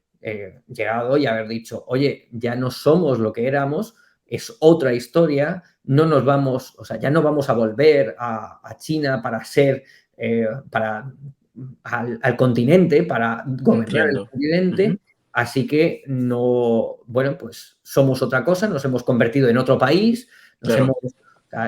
llegado y haber dicho, oye, ya no somos lo que éramos, es otra historia, no nos vamos, o sea, ya no vamos a volver a China para ser, al continente, para gobernar el continente, así que no, bueno, pues somos otra cosa, nos hemos convertido en otro país,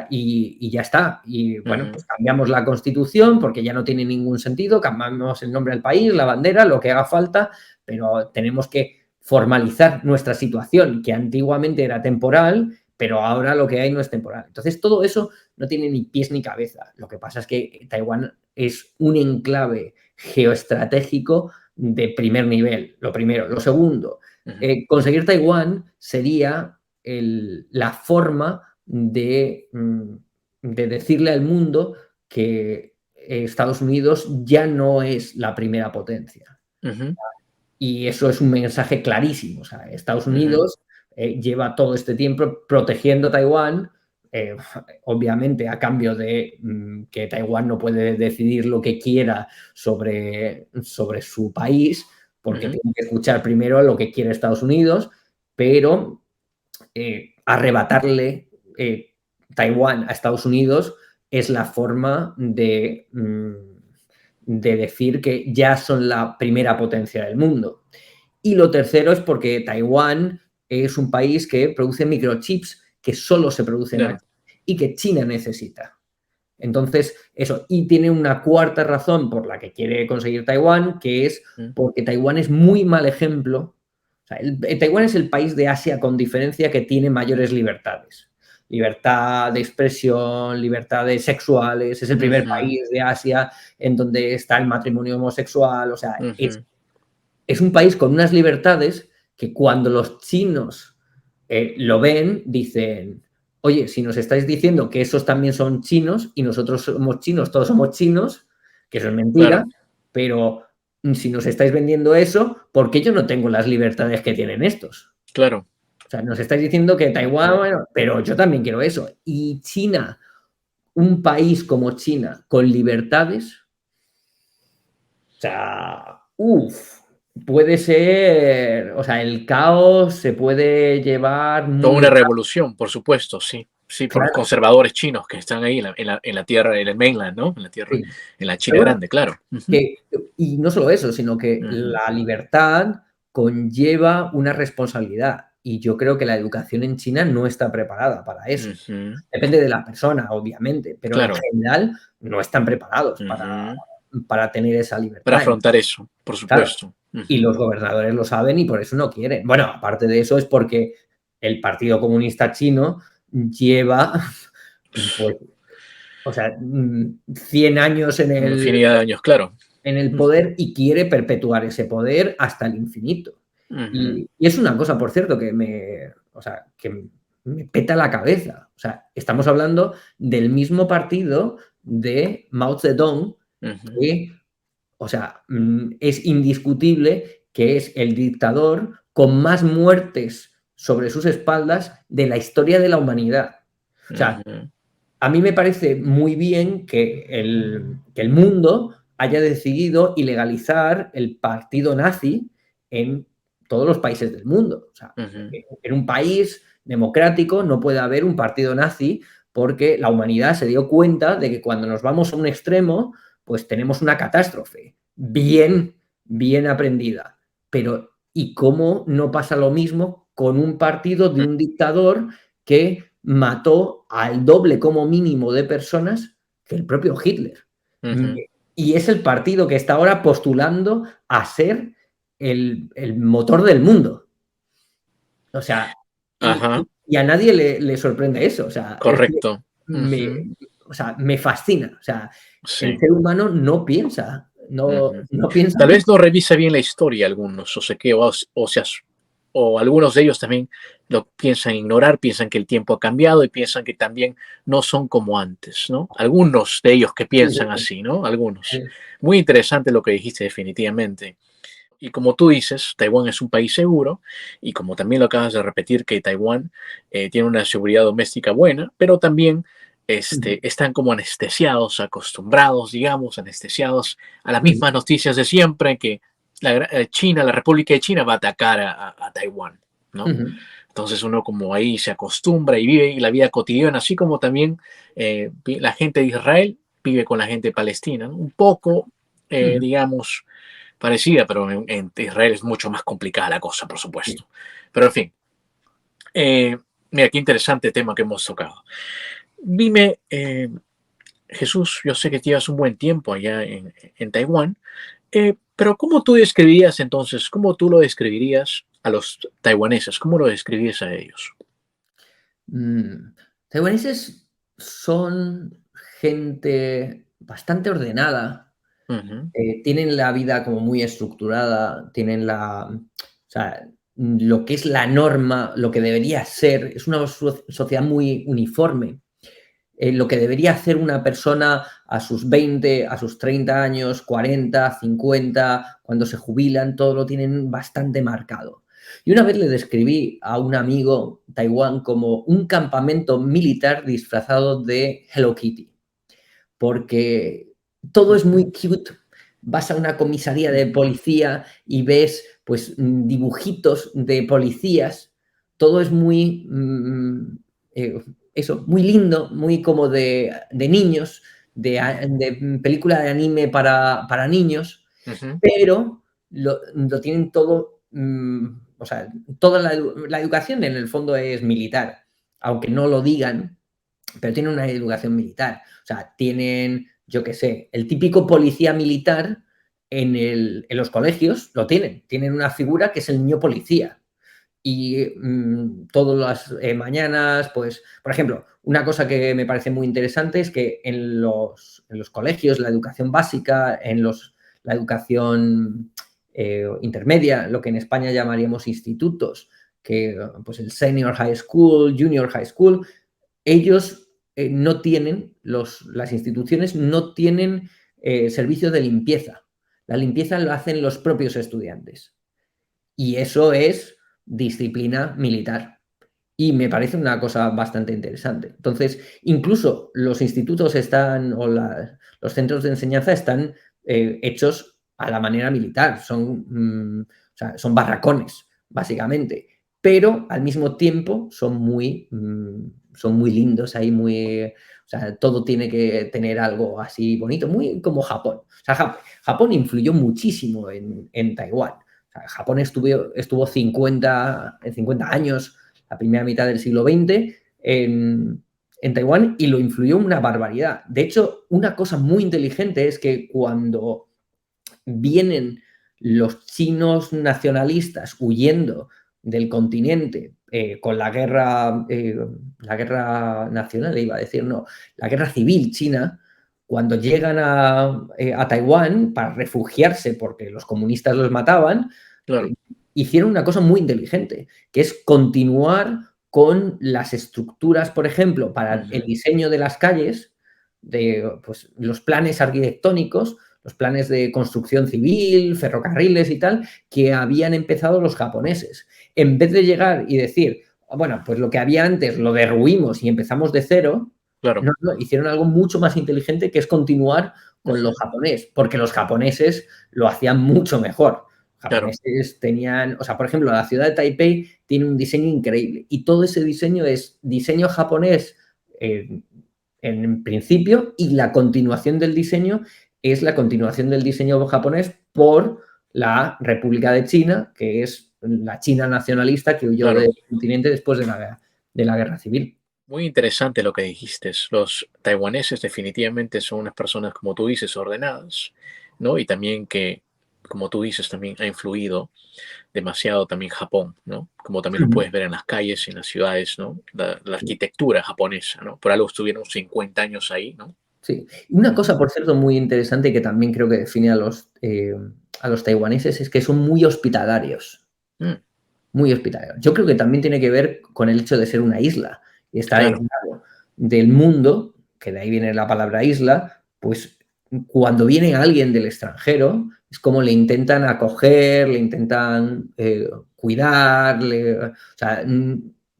y ya está. Y bueno, pues cambiamos la constitución porque ya no tiene ningún sentido, cambiamos el nombre del país, la bandera, lo que haga falta, pero tenemos que formalizar nuestra situación, que antiguamente era temporal, pero ahora lo que hay no es temporal. Entonces, todo eso no tiene ni pies ni cabeza. Lo que pasa es que Taiwán es un enclave geoestratégico de primer nivel, lo primero. Lo segundo, conseguir Taiwán sería la forma de decirle al mundo que Estados Unidos ya no es la primera potencia. Y eso es un mensaje clarísimo. O sea, Estados Unidos lleva todo este tiempo protegiendo Taiwán, obviamente a cambio de que Taiwán no puede decidir lo que quiera sobre su país, porque tiene que escuchar primero lo que quiere Estados Unidos, pero arrebatarle Taiwán a Estados Unidos es la forma de decir que ya son la primera potencia del mundo. Y lo tercero es porque Taiwán es un país que produce microchips que solo se producen aquí y que China necesita. Entonces, eso. Y tiene una cuarta razón por la que quiere conseguir Taiwán, que es porque Taiwán es muy mal ejemplo. O sea, Taiwán es el país de Asia con diferencia que tiene mayores libertades. Libertad de expresión, libertades sexuales. Es el primer país de Asia en donde está el matrimonio homosexual. O sea, es un país con unas libertades que cuando los chinos lo ven, dicen, oye, si nos estáis diciendo que esos también son chinos y nosotros somos chinos, todos somos chinos, que eso es mentira, pero si nos estáis vendiendo eso, ¿por qué yo no tengo las libertades que tienen estos? Claro. O sea, nos estáis diciendo que Taiwán, bueno, pero yo también quiero eso. Y China, un país como China, con libertades, o sea, puede ser, o sea, el caos se puede llevar... Toda una revolución, por supuesto, sí. Sí, por los conservadores chinos que están ahí en la tierra, en el mainland, ¿no? En la tierra, en la China grande, claro. Y no solo eso, sino que la libertad conlleva una responsabilidad. Y yo creo que la educación en China no está preparada para eso. Depende de la persona, obviamente, pero en general no están preparados para tener esa libertad. Para afrontar eso, por supuesto. Claro. Y los gobernadores lo saben y por eso no quieren. Bueno, aparte de eso es porque el Partido Comunista Chino lleva, pues, o sea, 100 años en el... Infinidad de años, claro. En el poder y quiere perpetuar ese poder hasta el infinito. Y es una cosa, por cierto, que me peta la cabeza. O sea, estamos hablando del mismo partido de Mao Zedong, que, o sea, es indiscutible que es el dictador con más muertes sobre sus espaldas de la historia de la humanidad. O sea, a mí me parece muy bien que el mundo haya decidido ilegalizar el partido nazi en todos los países del mundo. O sea, en un país democrático no puede haber un partido nazi porque la humanidad se dio cuenta de que cuando nos vamos a un extremo, pues tenemos una catástrofe bien aprendida. Pero, ¿y cómo no pasa lo mismo con un partido de un dictador que mató al doble como mínimo de personas que el propio Hitler? Y es el partido que está ahora postulando a ser el motor del mundo. O sea, y a nadie le sorprende eso. O sea, correcto. Me fascina. O sea, el ser humano no piensa. No piensa. Tal vez no revisa bien la historia algunos, o algunos de ellos también lo piensan ignorar, piensan que el tiempo ha cambiado y piensan que también no son como antes, ¿no? Algunos de ellos que piensan así, ¿no? Algunos. Muy interesante lo que dijiste definitivamente. Y como tú dices, Taiwán es un país seguro y como también lo acabas de repetir, que Taiwán tiene una seguridad doméstica buena, pero también están como anestesiados, acostumbrados, digamos, anestesiados a las mismas noticias de siempre, que la República de China va a atacar a Taiwán, ¿no? Entonces uno como ahí se acostumbra y vive la vida cotidiana, así como también la gente de Israel vive con la gente de Palestina, ¿no? Un poco, digamos, parecida, pero en Israel es mucho más complicada la cosa, por supuesto. Pero en fin, mira, qué interesante tema que hemos tocado. Dime, Jesús, yo sé que llevas un buen tiempo allá en Taiwán, pero ¿cómo tú describirías entonces, cómo tú lo describirías a los taiwaneses? ¿Cómo lo describirías a ellos? Taiwaneses son gente bastante ordenada, tienen la vida como muy estructurada, tienen o sea, lo que es la norma, lo que debería ser, es una sociedad muy uniforme. Lo que debería hacer una persona a sus 20, a sus 30 años, 40, 50, cuando se jubilan, todo lo tienen bastante marcado. Y una vez le describí a un amigo Taiwán como un campamento militar disfrazado de Hello Kitty, porque todo es muy cute. Vas a una comisaría de policía y ves pues dibujitos de policías, todo es muy muy lindo, muy como de niños, de película de anime para niños, pero lo tienen todo, o sea, toda la educación en el fondo es militar, aunque no lo digan, pero tienen una educación militar. O sea, tienen, yo qué sé, el típico policía militar en los colegios lo tienen una figura que es el niño policía. Y todas las mañanas, pues, por ejemplo, una cosa que me parece muy interesante es que en los colegios, la educación básica, la educación intermedia, lo que en España llamaríamos institutos, que pues el senior high school, junior high school, ellos no tienen, las instituciones no tienen servicio de limpieza. La limpieza lo hacen los propios estudiantes. Y eso es disciplina militar. Y me parece una cosa bastante interesante. Entonces, incluso los institutos los centros de enseñanza están hechos a la manera militar. Son barracones, básicamente. Pero al mismo tiempo son muy lindos, todo tiene que tener algo así bonito, muy como Japón. O sea, Japón influyó muchísimo en Taiwán. Japón estuvo 50 años, la primera mitad del siglo XX, en Taiwán y lo influyó una barbaridad. De hecho, una cosa muy inteligente es que cuando vienen los chinos nacionalistas huyendo del continente con la guerra nacional, iba a decir, no, la guerra civil china, cuando llegan a Taiwán para refugiarse porque los comunistas los mataban, claro. Hicieron una cosa muy inteligente, que es continuar con las estructuras, por ejemplo, para el diseño de las calles, de pues, los planes arquitectónicos, los planes de construcción civil, ferrocarriles y tal, que habían empezado los japoneses. En vez de llegar y decir, bueno, pues lo que había antes lo derruimos y empezamos de cero, Claro. no, hicieron algo mucho más inteligente, que es continuar con lo japonés, porque los japoneses lo hacían mucho mejor. Los japoneses tenían, o sea, por ejemplo, la ciudad de Taipei tiene un diseño increíble y todo ese diseño es diseño japonés en principio, y la continuación del diseño es la continuación del diseño japonés por la República de China, que es la China nacionalista que huyó del continente después de la guerra civil. Muy interesante lo que dijiste. Los taiwaneses definitivamente son unas personas, como tú dices, ordenadas, ¿no? Y también que, como tú dices, también ha influido demasiado también Japón, ¿no? Como también lo puedes ver en las calles, en las ciudades, ¿no? La arquitectura japonesa, ¿no? Por algo estuvieron 50 años ahí, ¿no? Sí. Una cosa, por cierto, muy interesante que también creo que define a los taiwaneses es que son muy hospitalarios. Muy hospitalarios. Yo creo que también tiene que ver con el hecho de ser una isla y estar aislado del mundo, que de ahí viene la palabra isla, pues cuando viene alguien del extranjero, es como le intentan acoger, le intentan cuidar, o sea,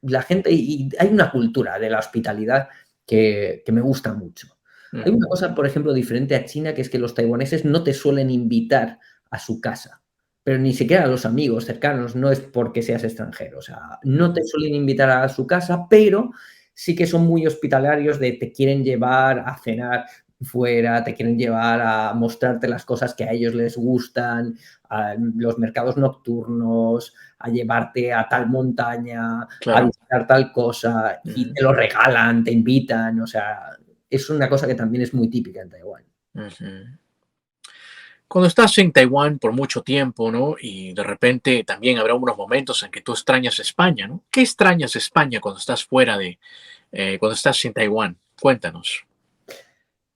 la gente, y hay una cultura de la hospitalidad que me gusta mucho. Hay una cosa, por ejemplo, diferente a China, que es que los taiwaneses no te suelen invitar a su casa, pero ni siquiera a los amigos cercanos, no es porque seas extranjero, o sea, no te suelen invitar a su casa, pero sí que son muy hospitalarios, de te quieren llevar a cenar fuera, te quieren llevar a mostrarte las cosas que a ellos les gustan, a los mercados nocturnos, a llevarte a tal montaña, a visitar tal cosa, y te lo regalan, te invitan, o sea, es una cosa que también es muy típica en Taiwán. Cuando estás en Taiwán por mucho tiempo, ¿no? Y de repente también habrá unos momentos en que tú extrañas España, ¿no? ¿Qué extrañas España cuando estás fuera de, cuando estás en Taiwán? Cuéntanos.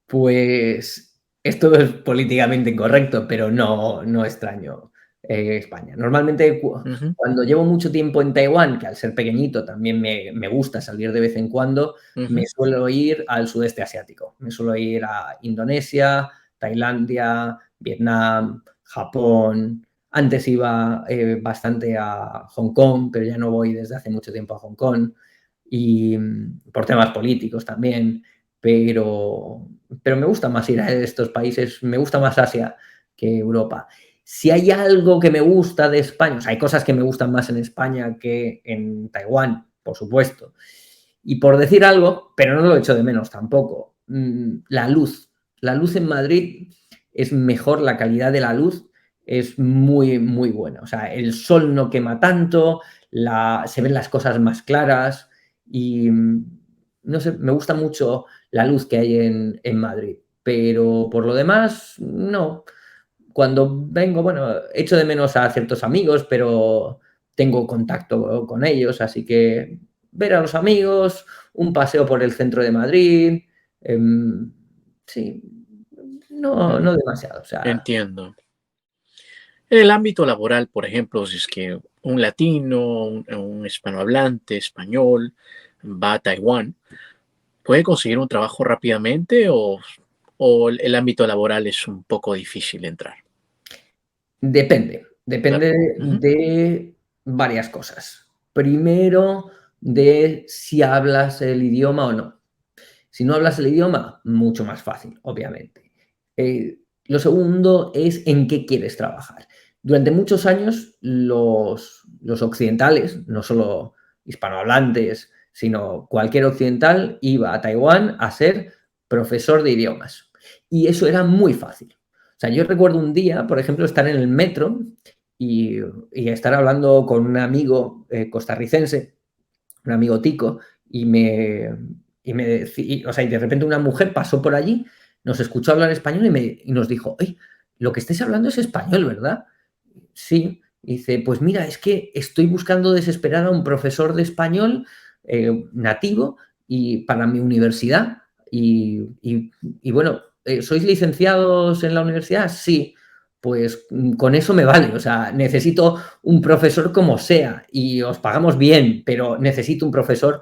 Pues esto es políticamente incorrecto, pero no extraño España. Normalmente cuando llevo mucho tiempo en Taiwán, que al ser pequeñito también me gusta salir de vez en cuando, me suelo ir al sudeste asiático. Me suelo ir a Indonesia, Tailandia, Vietnam, Japón. Antes iba bastante a Hong Kong, pero ya no voy desde hace mucho tiempo a Hong Kong. Y por temas políticos también. Pero me gusta más ir a estos países, me gusta más Asia que Europa. Si hay algo que me gusta de España, o sea, hay cosas que me gustan más en España que en Taiwán, por supuesto. Y por decir algo, pero no lo echo de menos tampoco, la luz. La luz en Madrid es mejor, la calidad de la luz es muy, muy buena. O sea, el sol no quema tanto, se ven las cosas más claras y, no sé, me gusta mucho la luz que hay en Madrid. Pero por lo demás, no. Cuando vengo, bueno, echo de menos a ciertos amigos, pero tengo contacto con ellos, así que ver a los amigos, un paseo por el centro de Madrid, sí, no demasiado. O sea, Entiendo. En el ámbito laboral, por ejemplo, si es que un latino, un hispanohablante español va a Taiwán, ¿puede conseguir un trabajo rápidamente o el ámbito laboral es un poco difícil de entrar? depende Claro. de varias cosas. Primero, de si hablas el idioma o no. Si no hablas el idioma, mucho más fácil, obviamente. Lo segundo es en qué quieres trabajar. Durante muchos años, los occidentales, no solo hispanohablantes, sino cualquier occidental, iba a Taiwán a ser profesor de idiomas. Y eso era muy fácil. O sea, yo recuerdo un día, por ejemplo, estar en el metro y estar hablando con un amigo costarricense, un amigo tico, y me decía, o sea, y de repente una mujer pasó por allí, nos escuchó hablar español y nos dijo, hey, lo que estáis hablando es español, ¿verdad? Sí. Y dice, pues mira, es que estoy buscando desesperada a un profesor de español nativo y para mi universidad. Y bueno, ¿sois licenciados en la universidad? Sí. pues con eso me vale. O sea, necesito un profesor como sea y os pagamos bien, pero necesito un profesor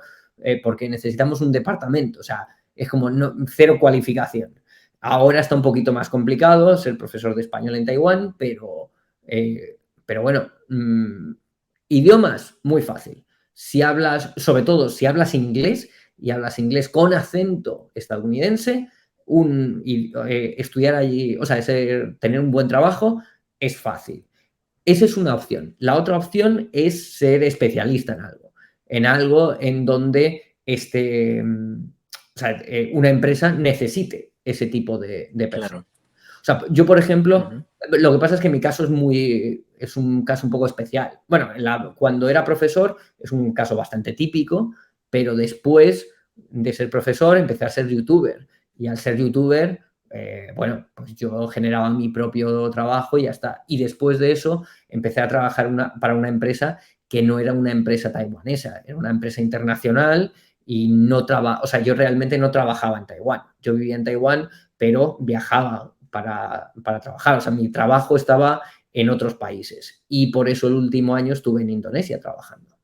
porque necesitamos un departamento. O sea, es como cero cualificación. Ahora está un poquito más complicado ser profesor de español en Taiwán, pero bueno, idiomas, muy fácil. Si hablas, sobre todo si hablas inglés y hablas inglés con acento estadounidense, estudiar allí, o sea, tener un buen trabajo es fácil. Esa es una opción. La otra opción es ser especialista en algo en donde o sea, una empresa necesite ese tipo de personas. Claro. O sea, yo, por ejemplo, Ujú. lo que pasa es que mi caso es un caso un poco especial. Bueno, cuando era profesor es un caso bastante típico, pero después de ser profesor empecé a ser youtuber. Y al ser youtuber, bueno, pues yo generaba mi propio trabajo y ya está. Y después de eso empecé a trabajar para una empresa que no era una empresa taiwanesa, era una empresa internacional y o sea, yo realmente no trabajaba en Taiwán. Yo vivía en Taiwán, pero viajaba para trabajar. O sea, mi trabajo estaba en otros países y por eso el último año estuve en Indonesia trabajando.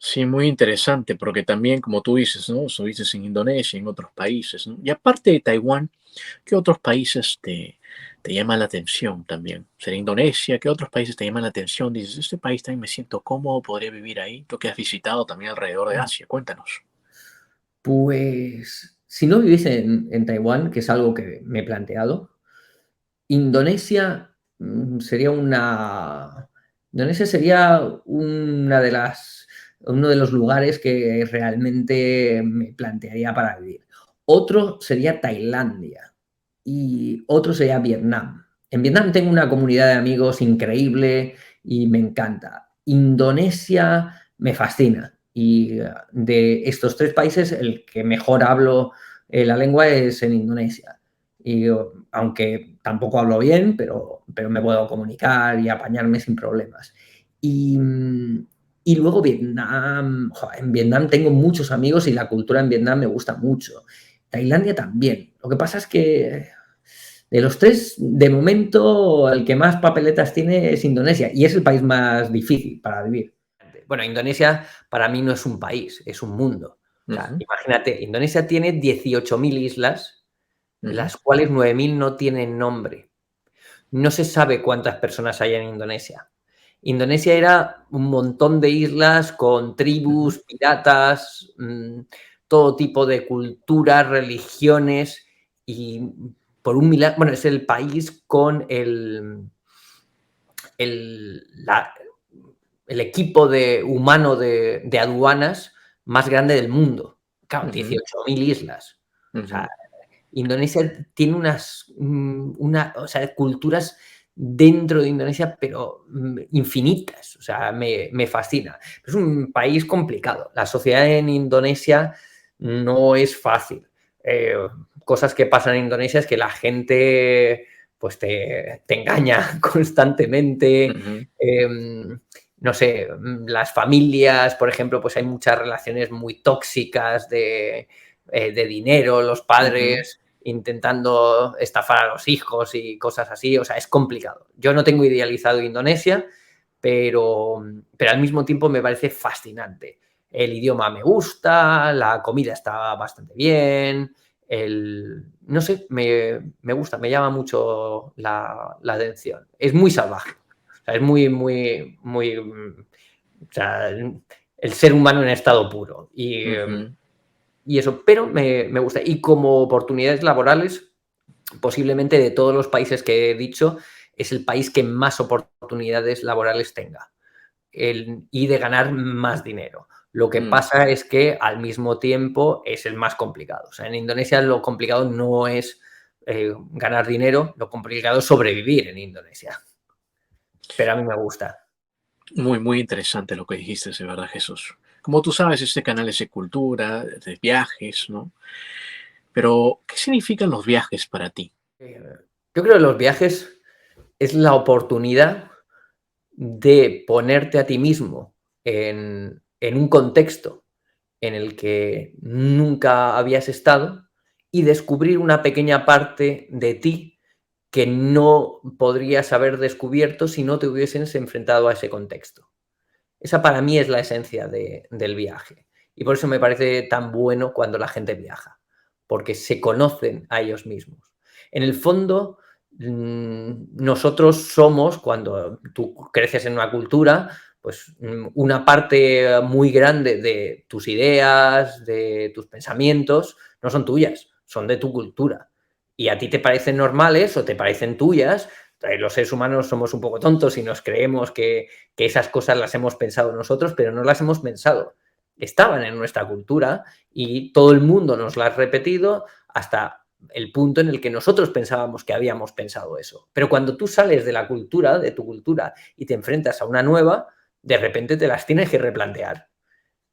Sí, muy interesante, porque también, como tú dices, ¿no? Estuviste en Indonesia, en otros países, ¿no? Y aparte de Taiwán, ¿qué otros países te llaman la atención también? ¿Sería Indonesia? ¿Qué otros países te llaman la atención? Dices, este país también me siento cómodo, podría vivir ahí. Tú que has visitado también alrededor de Asia, cuéntanos. Pues si no viviese en Taiwán, que es algo que me he planteado, Indonesia sería Indonesia sería uno de los lugares que realmente me plantearía para vivir. Otro sería Tailandia y otro sería Vietnam. En Vietnam tengo una comunidad de amigos increíble y me encanta. Indonesia me fascina y de estos tres países el que mejor hablo la lengua es en Indonesia. Y aunque tampoco hablo bien, pero me puedo comunicar y apañarme sin problemas. Y, y luego Vietnam, joder, en Vietnam tengo muchos amigos y la cultura en Vietnam me gusta mucho. Tailandia también. Lo que pasa es que de los tres, de momento, el que más papeletas tiene es Indonesia y es el país más difícil para vivir. Bueno, Indonesia para mí no es un país, es un mundo. O sea, Ujú, imagínate, Indonesia tiene 18.000 islas, ujú, las cuales 9.000 no tienen nombre. No se sabe cuántas personas hay en Indonesia. Indonesia era un montón de islas con ujú, tribus, piratas, todo tipo de culturas, religiones y por un milagro, bueno, es el país con el, la- el equipo humano de aduanas más grande del mundo. Claro, ujú, 18.000 islas. O sea, ujú. Indonesia tiene o sea, culturas dentro de Indonesia, pero infinitas. O sea, me fascina. Es un país complicado. La sociedad en Indonesia no es fácil. Eh, Cosas que pasan en Indonesia es que la gente pues te engaña constantemente. Ujú, No sé, las familias, por ejemplo, pues hay muchas relaciones muy tóxicas de dinero, los ujú. padres intentando estafar a los hijos y cosas así. O sea, es complicado. Yo no tengo idealizado Indonesia, pero al mismo tiempo me parece fascinante. El idioma me gusta, la comida está bastante bien, no sé, me gusta, me llama mucho la atención. Es muy salvaje. O sea, es o sea, el ser humano en estado puro. Ujú. Y eso, pero me gusta. Y como oportunidades laborales, posiblemente de todos los países que he dicho, es el país que más oportunidades laborales tenga y de ganar más dinero. Lo que Mm. pasa es que al mismo tiempo es el más complicado. O sea, en Indonesia lo complicado no es ganar dinero, lo complicado es sobrevivir en Indonesia. Pero a mí me gusta. Muy, muy interesante lo que dijiste, de verdad, Jesús. Como tú sabes, este canal es de cultura, de viajes, ¿no? Pero, ¿qué significan los viajes para ti? Yo creo que los viajes es la oportunidad de ponerte a ti mismo en un contexto en el que nunca habías estado y descubrir una pequeña parte de ti que no podrías haber descubierto si no te hubieses enfrentado a ese contexto. Esa para mí es la esencia del viaje. Y por eso me parece tan bueno cuando la gente viaja, porque se conocen a ellos mismos. En el fondo, nosotros somos, cuando tú creces en una cultura, pues una parte muy grande de tus ideas, de tus pensamientos, no son tuyas, son de tu cultura. Y a ti te parecen normales o te parecen tuyas. Los seres humanos somos un poco tontos y nos creemos que esas cosas las hemos pensado nosotros, pero no las hemos pensado. Estaban en nuestra cultura y todo el mundo nos las ha repetido hasta el punto en el que nosotros pensábamos que habíamos pensado eso. Pero cuando tú sales de la cultura, de tu cultura, y te enfrentas a una nueva, de repente te las tienes que replantear.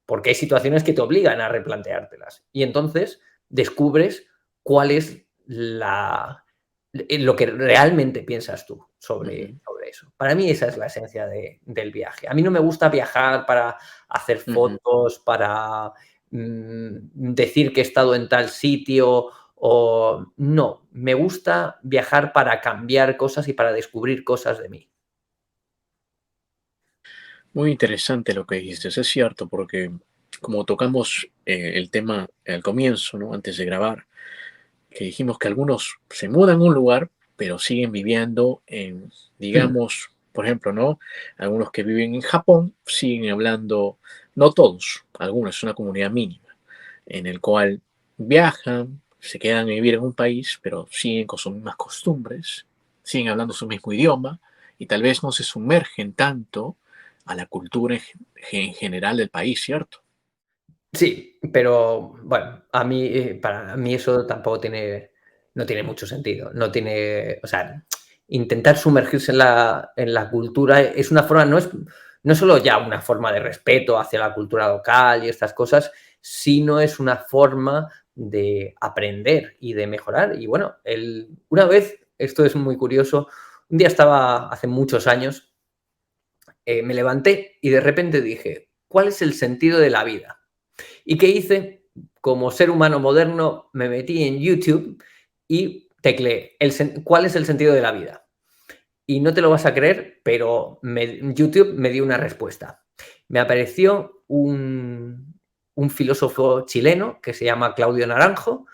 Porque hay situaciones que te obligan a replanteártelas. Y entonces descubres cuál es lo que realmente piensas tú sobre eso. Para mí esa es la esencia del viaje. A mí no me gusta viajar para hacer fotos, para decir que he estado en tal sitio o no. Me gusta viajar para cambiar cosas y para descubrir cosas de mí. Muy interesante lo que dijiste, es cierto, porque como tocamos el tema al comienzo, ¿no? Antes de grabar, que dijimos que algunos se mudan a un lugar, pero siguen viviendo en, digamos, por ejemplo, ¿no? Algunos que viven en Japón siguen hablando, no todos, algunos, es una comunidad mínima, en el cual viajan, se quedan a vivir en un país, pero siguen con sus mismas costumbres, siguen hablando su mismo idioma y tal vez no se sumergen tanto a la cultura en general del país, ¿cierto? Sí, pero bueno, para mí eso tampoco no tiene mucho sentido. No tiene, o sea, intentar sumergirse en la cultura es una forma, no solo ya una forma de respeto hacia la cultura local y estas cosas, sino es una forma de aprender y de mejorar. Y bueno, una vez, esto es muy curioso, un día estaba hace muchos años, me levanté y de repente dije, ¿cuál es el sentido de la vida? ¿Y qué hice? Como ser humano moderno, me metí en YouTube y tecleé ¿cuál es el sentido de la vida? Y no te lo vas a creer, pero YouTube me dio una respuesta. Me apareció un filósofo chileno que se llama Claudio Naranjo,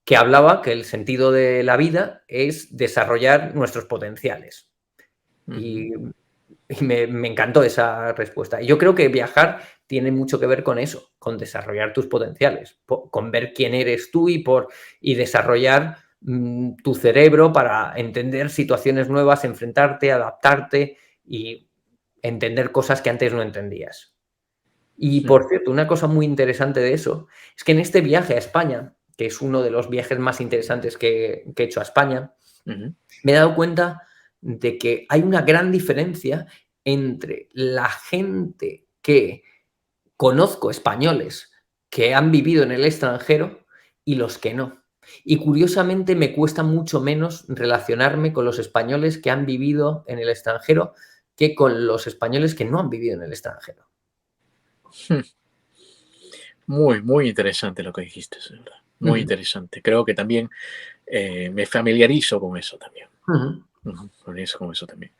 que hablaba que el sentido de la vida es desarrollar nuestros potenciales. Ujú. Y me encantó esa respuesta. Y yo creo que viajar tiene mucho que ver con eso, con desarrollar tus potenciales, con ver quién eres tú y desarrollar tu cerebro para entender situaciones nuevas, enfrentarte, adaptarte y entender cosas que antes no entendías. Y por cierto, una cosa muy interesante de eso es que en este viaje a España, que es uno de los viajes más interesantes que he hecho a España, Ujú. me he dado cuenta de que hay una gran diferencia entre la gente que conozco, españoles, que han vivido en el extranjero y los que no. Y curiosamente me cuesta mucho menos relacionarme con los españoles que han vivido en el extranjero que con los españoles que no han vivido en el extranjero. Muy, muy interesante lo que dijiste, Sandra. Muy Ujú, interesante. Creo que también me familiarizo con eso también. ujú. Ujú, familiarizo con eso también.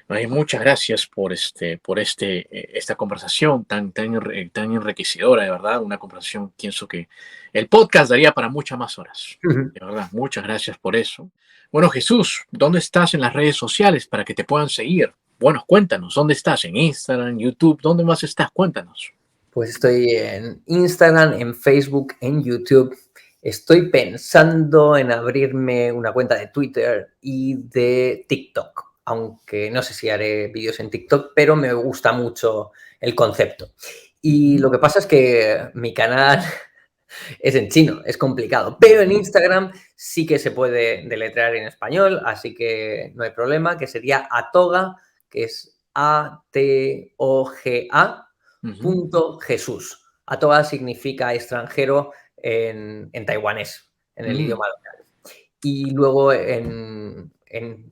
Ay, muchas gracias por esta conversación tan enriquecedora, de verdad. Una conversación, pienso que el podcast daría para muchas más horas. Ujú. De verdad, muchas gracias por eso. Bueno, Jesús, ¿dónde estás en las redes sociales para que te puedan seguir? Bueno, cuéntanos, ¿dónde estás? ¿En Instagram, YouTube? ¿Dónde más estás? Cuéntanos. Pues estoy en Instagram, en Facebook, en YouTube. Estoy pensando en abrirme una cuenta de Twitter y de TikTok, aunque no sé si haré vídeos en TikTok, pero me gusta mucho el concepto. Y Ujú, lo que pasa es que mi canal es en chino, es complicado, pero en ujú, Instagram sí que se puede deletrear en español, así que no hay problema, que sería Atoga, que es Atoga ujú, punto Jesús. Atoga significa extranjero en taiwanés, en el mm. idioma local. Y luego en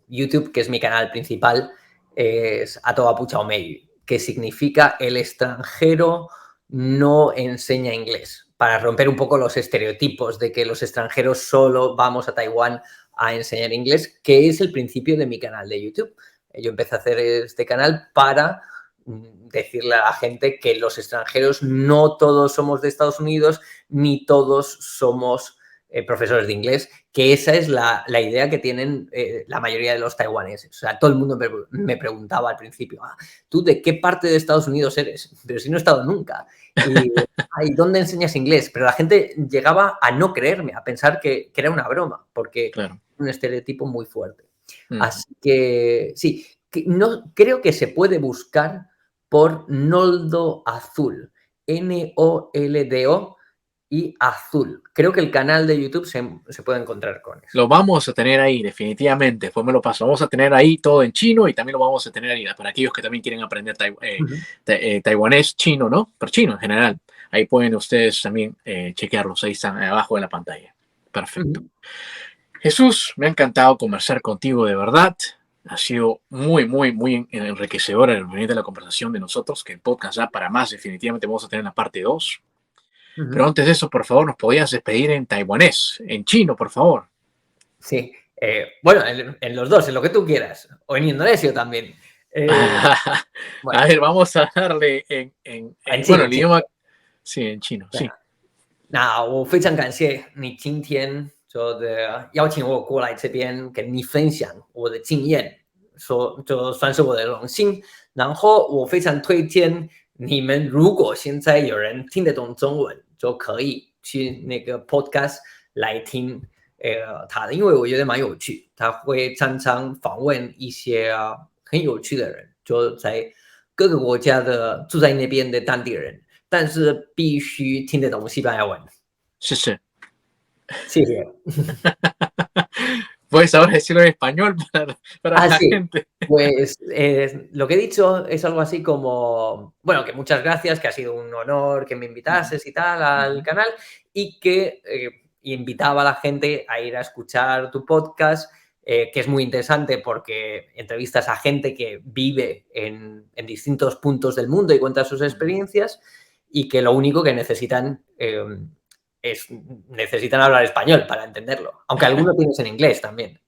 YouTube, que es mi canal principal, es Atoga Puchaomei, que significa el extranjero no enseña inglés, para romper un poco los estereotipos de que los extranjeros solo vamos a Taiwán a enseñar inglés, que es el principio de mi canal de YouTube. Yo empecé a hacer este canal para decirle a la gente que los extranjeros no todos somos de Estados Unidos, ni todos somos profesores de inglés, que esa es la idea que tienen la mayoría de los taiwaneses. O sea, todo el mundo me preguntaba al principio, ¿tú de qué parte de Estados Unidos eres? Pero si no he estado nunca. ¿Y dónde enseñas inglés? Pero la gente llegaba a no creerme, a pensar que era una broma, porque es un estereotipo muy fuerte. Así que sí, creo que se puede buscar por Noldo Azul, Noldo y Azul. Creo que el canal de YouTube se puede encontrar con eso. Lo vamos a tener ahí, definitivamente. Después me lo paso. Vamos a tener ahí todo en chino y también lo vamos a tener ahí para aquellos que también quieren aprender taiwanés, chino, ¿no? Pero chino en general. Ahí pueden ustedes también chequearlos. Ahí están abajo de la pantalla. Perfecto. Jesús, me ha encantado conversar contigo de verdad. Ha sido muy, muy, muy enriquecedora realmente la conversación de nosotros, que el podcast da para más. Definitivamente vamos a tener la parte 2. Pero antes de eso, por favor, nos podías despedir en taiwanés, en chino, por favor. Sí, bueno, en los dos, en lo que tú quieras, o en indonesio también. Bueno. A ver, vamos a darle en bueno, el idioma, sí, en chino, sí. 那我非常感谢你今天邀请我过来这边跟你分享我的经验，就算是我的荣幸。然后我非常推荐你们，如果现在有人听得懂中文，就可以去那个 podcast 来听他的，因为我觉得蛮有趣。他会常常访问一些很有趣的人，就在各个国家的住在那边的当地人，但是必须听得懂西班牙文。谢谢。谢谢。Puedes ahora decirlo en español para la gente. Pues lo que he dicho es algo así como, bueno, que muchas gracias, que ha sido un honor que me invitases y tal al canal, y que invitaba a la gente a ir a escuchar tu podcast, que es muy interesante porque entrevistas a gente que vive en distintos puntos del mundo y cuenta sus experiencias, y que lo único que necesitan necesitan hablar español para entenderlo, aunque algunos tienes en inglés también.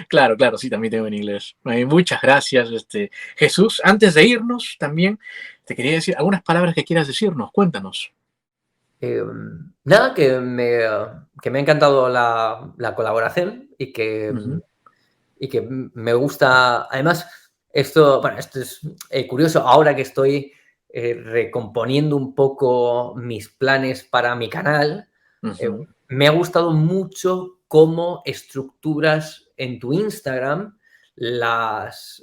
Claro, sí, también tengo en inglés. Muchas gracias, Jesús. Antes de irnos, también te quería decir algunas palabras que quieras decirnos. Cuéntanos. Nada, que me ha encantado la colaboración y que me gusta. Además, esto es curioso. Ahora que estoy recomponiendo un poco mis planes para mi canal, me ha gustado mucho cómo estructuras en tu Instagram los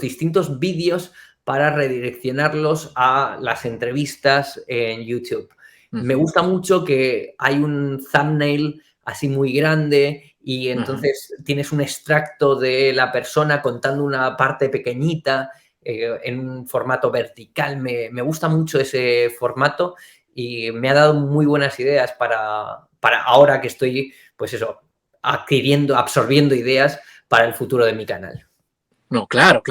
distintos vídeos para redireccionarlos a las entrevistas en YouTube. Me gusta mucho que hay un thumbnail así muy grande y entonces tienes un extracto de la persona contando una parte pequeñita en un formato vertical. Me gusta mucho ese formato y me ha dado muy buenas ideas para ahora que estoy, pues eso, absorbiendo ideas para el futuro de mi canal. No, claro.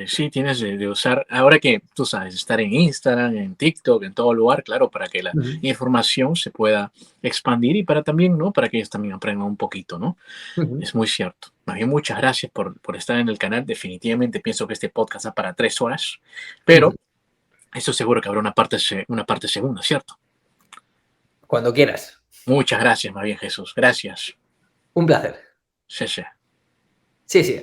Sí, tienes de usar, ahora que tú sabes, estar en Instagram, en TikTok, en todo lugar, claro, para que la información se pueda expandir y para también, ¿no? Para que ellos también aprendan un poquito, ¿no? Es muy cierto. Más bien, muchas gracias por estar en el canal. Definitivamente pienso que este podcast da para 3 horas, pero estoy seguro que habrá una parte segunda, ¿cierto? Cuando quieras. Muchas gracias, más bien, Jesús. Gracias. Un placer. Sí. Sí.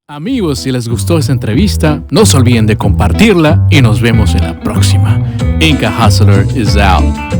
Amigos, si les gustó esta entrevista, no se olviden de compartirla y nos vemos en la próxima. Inca Hustler is out.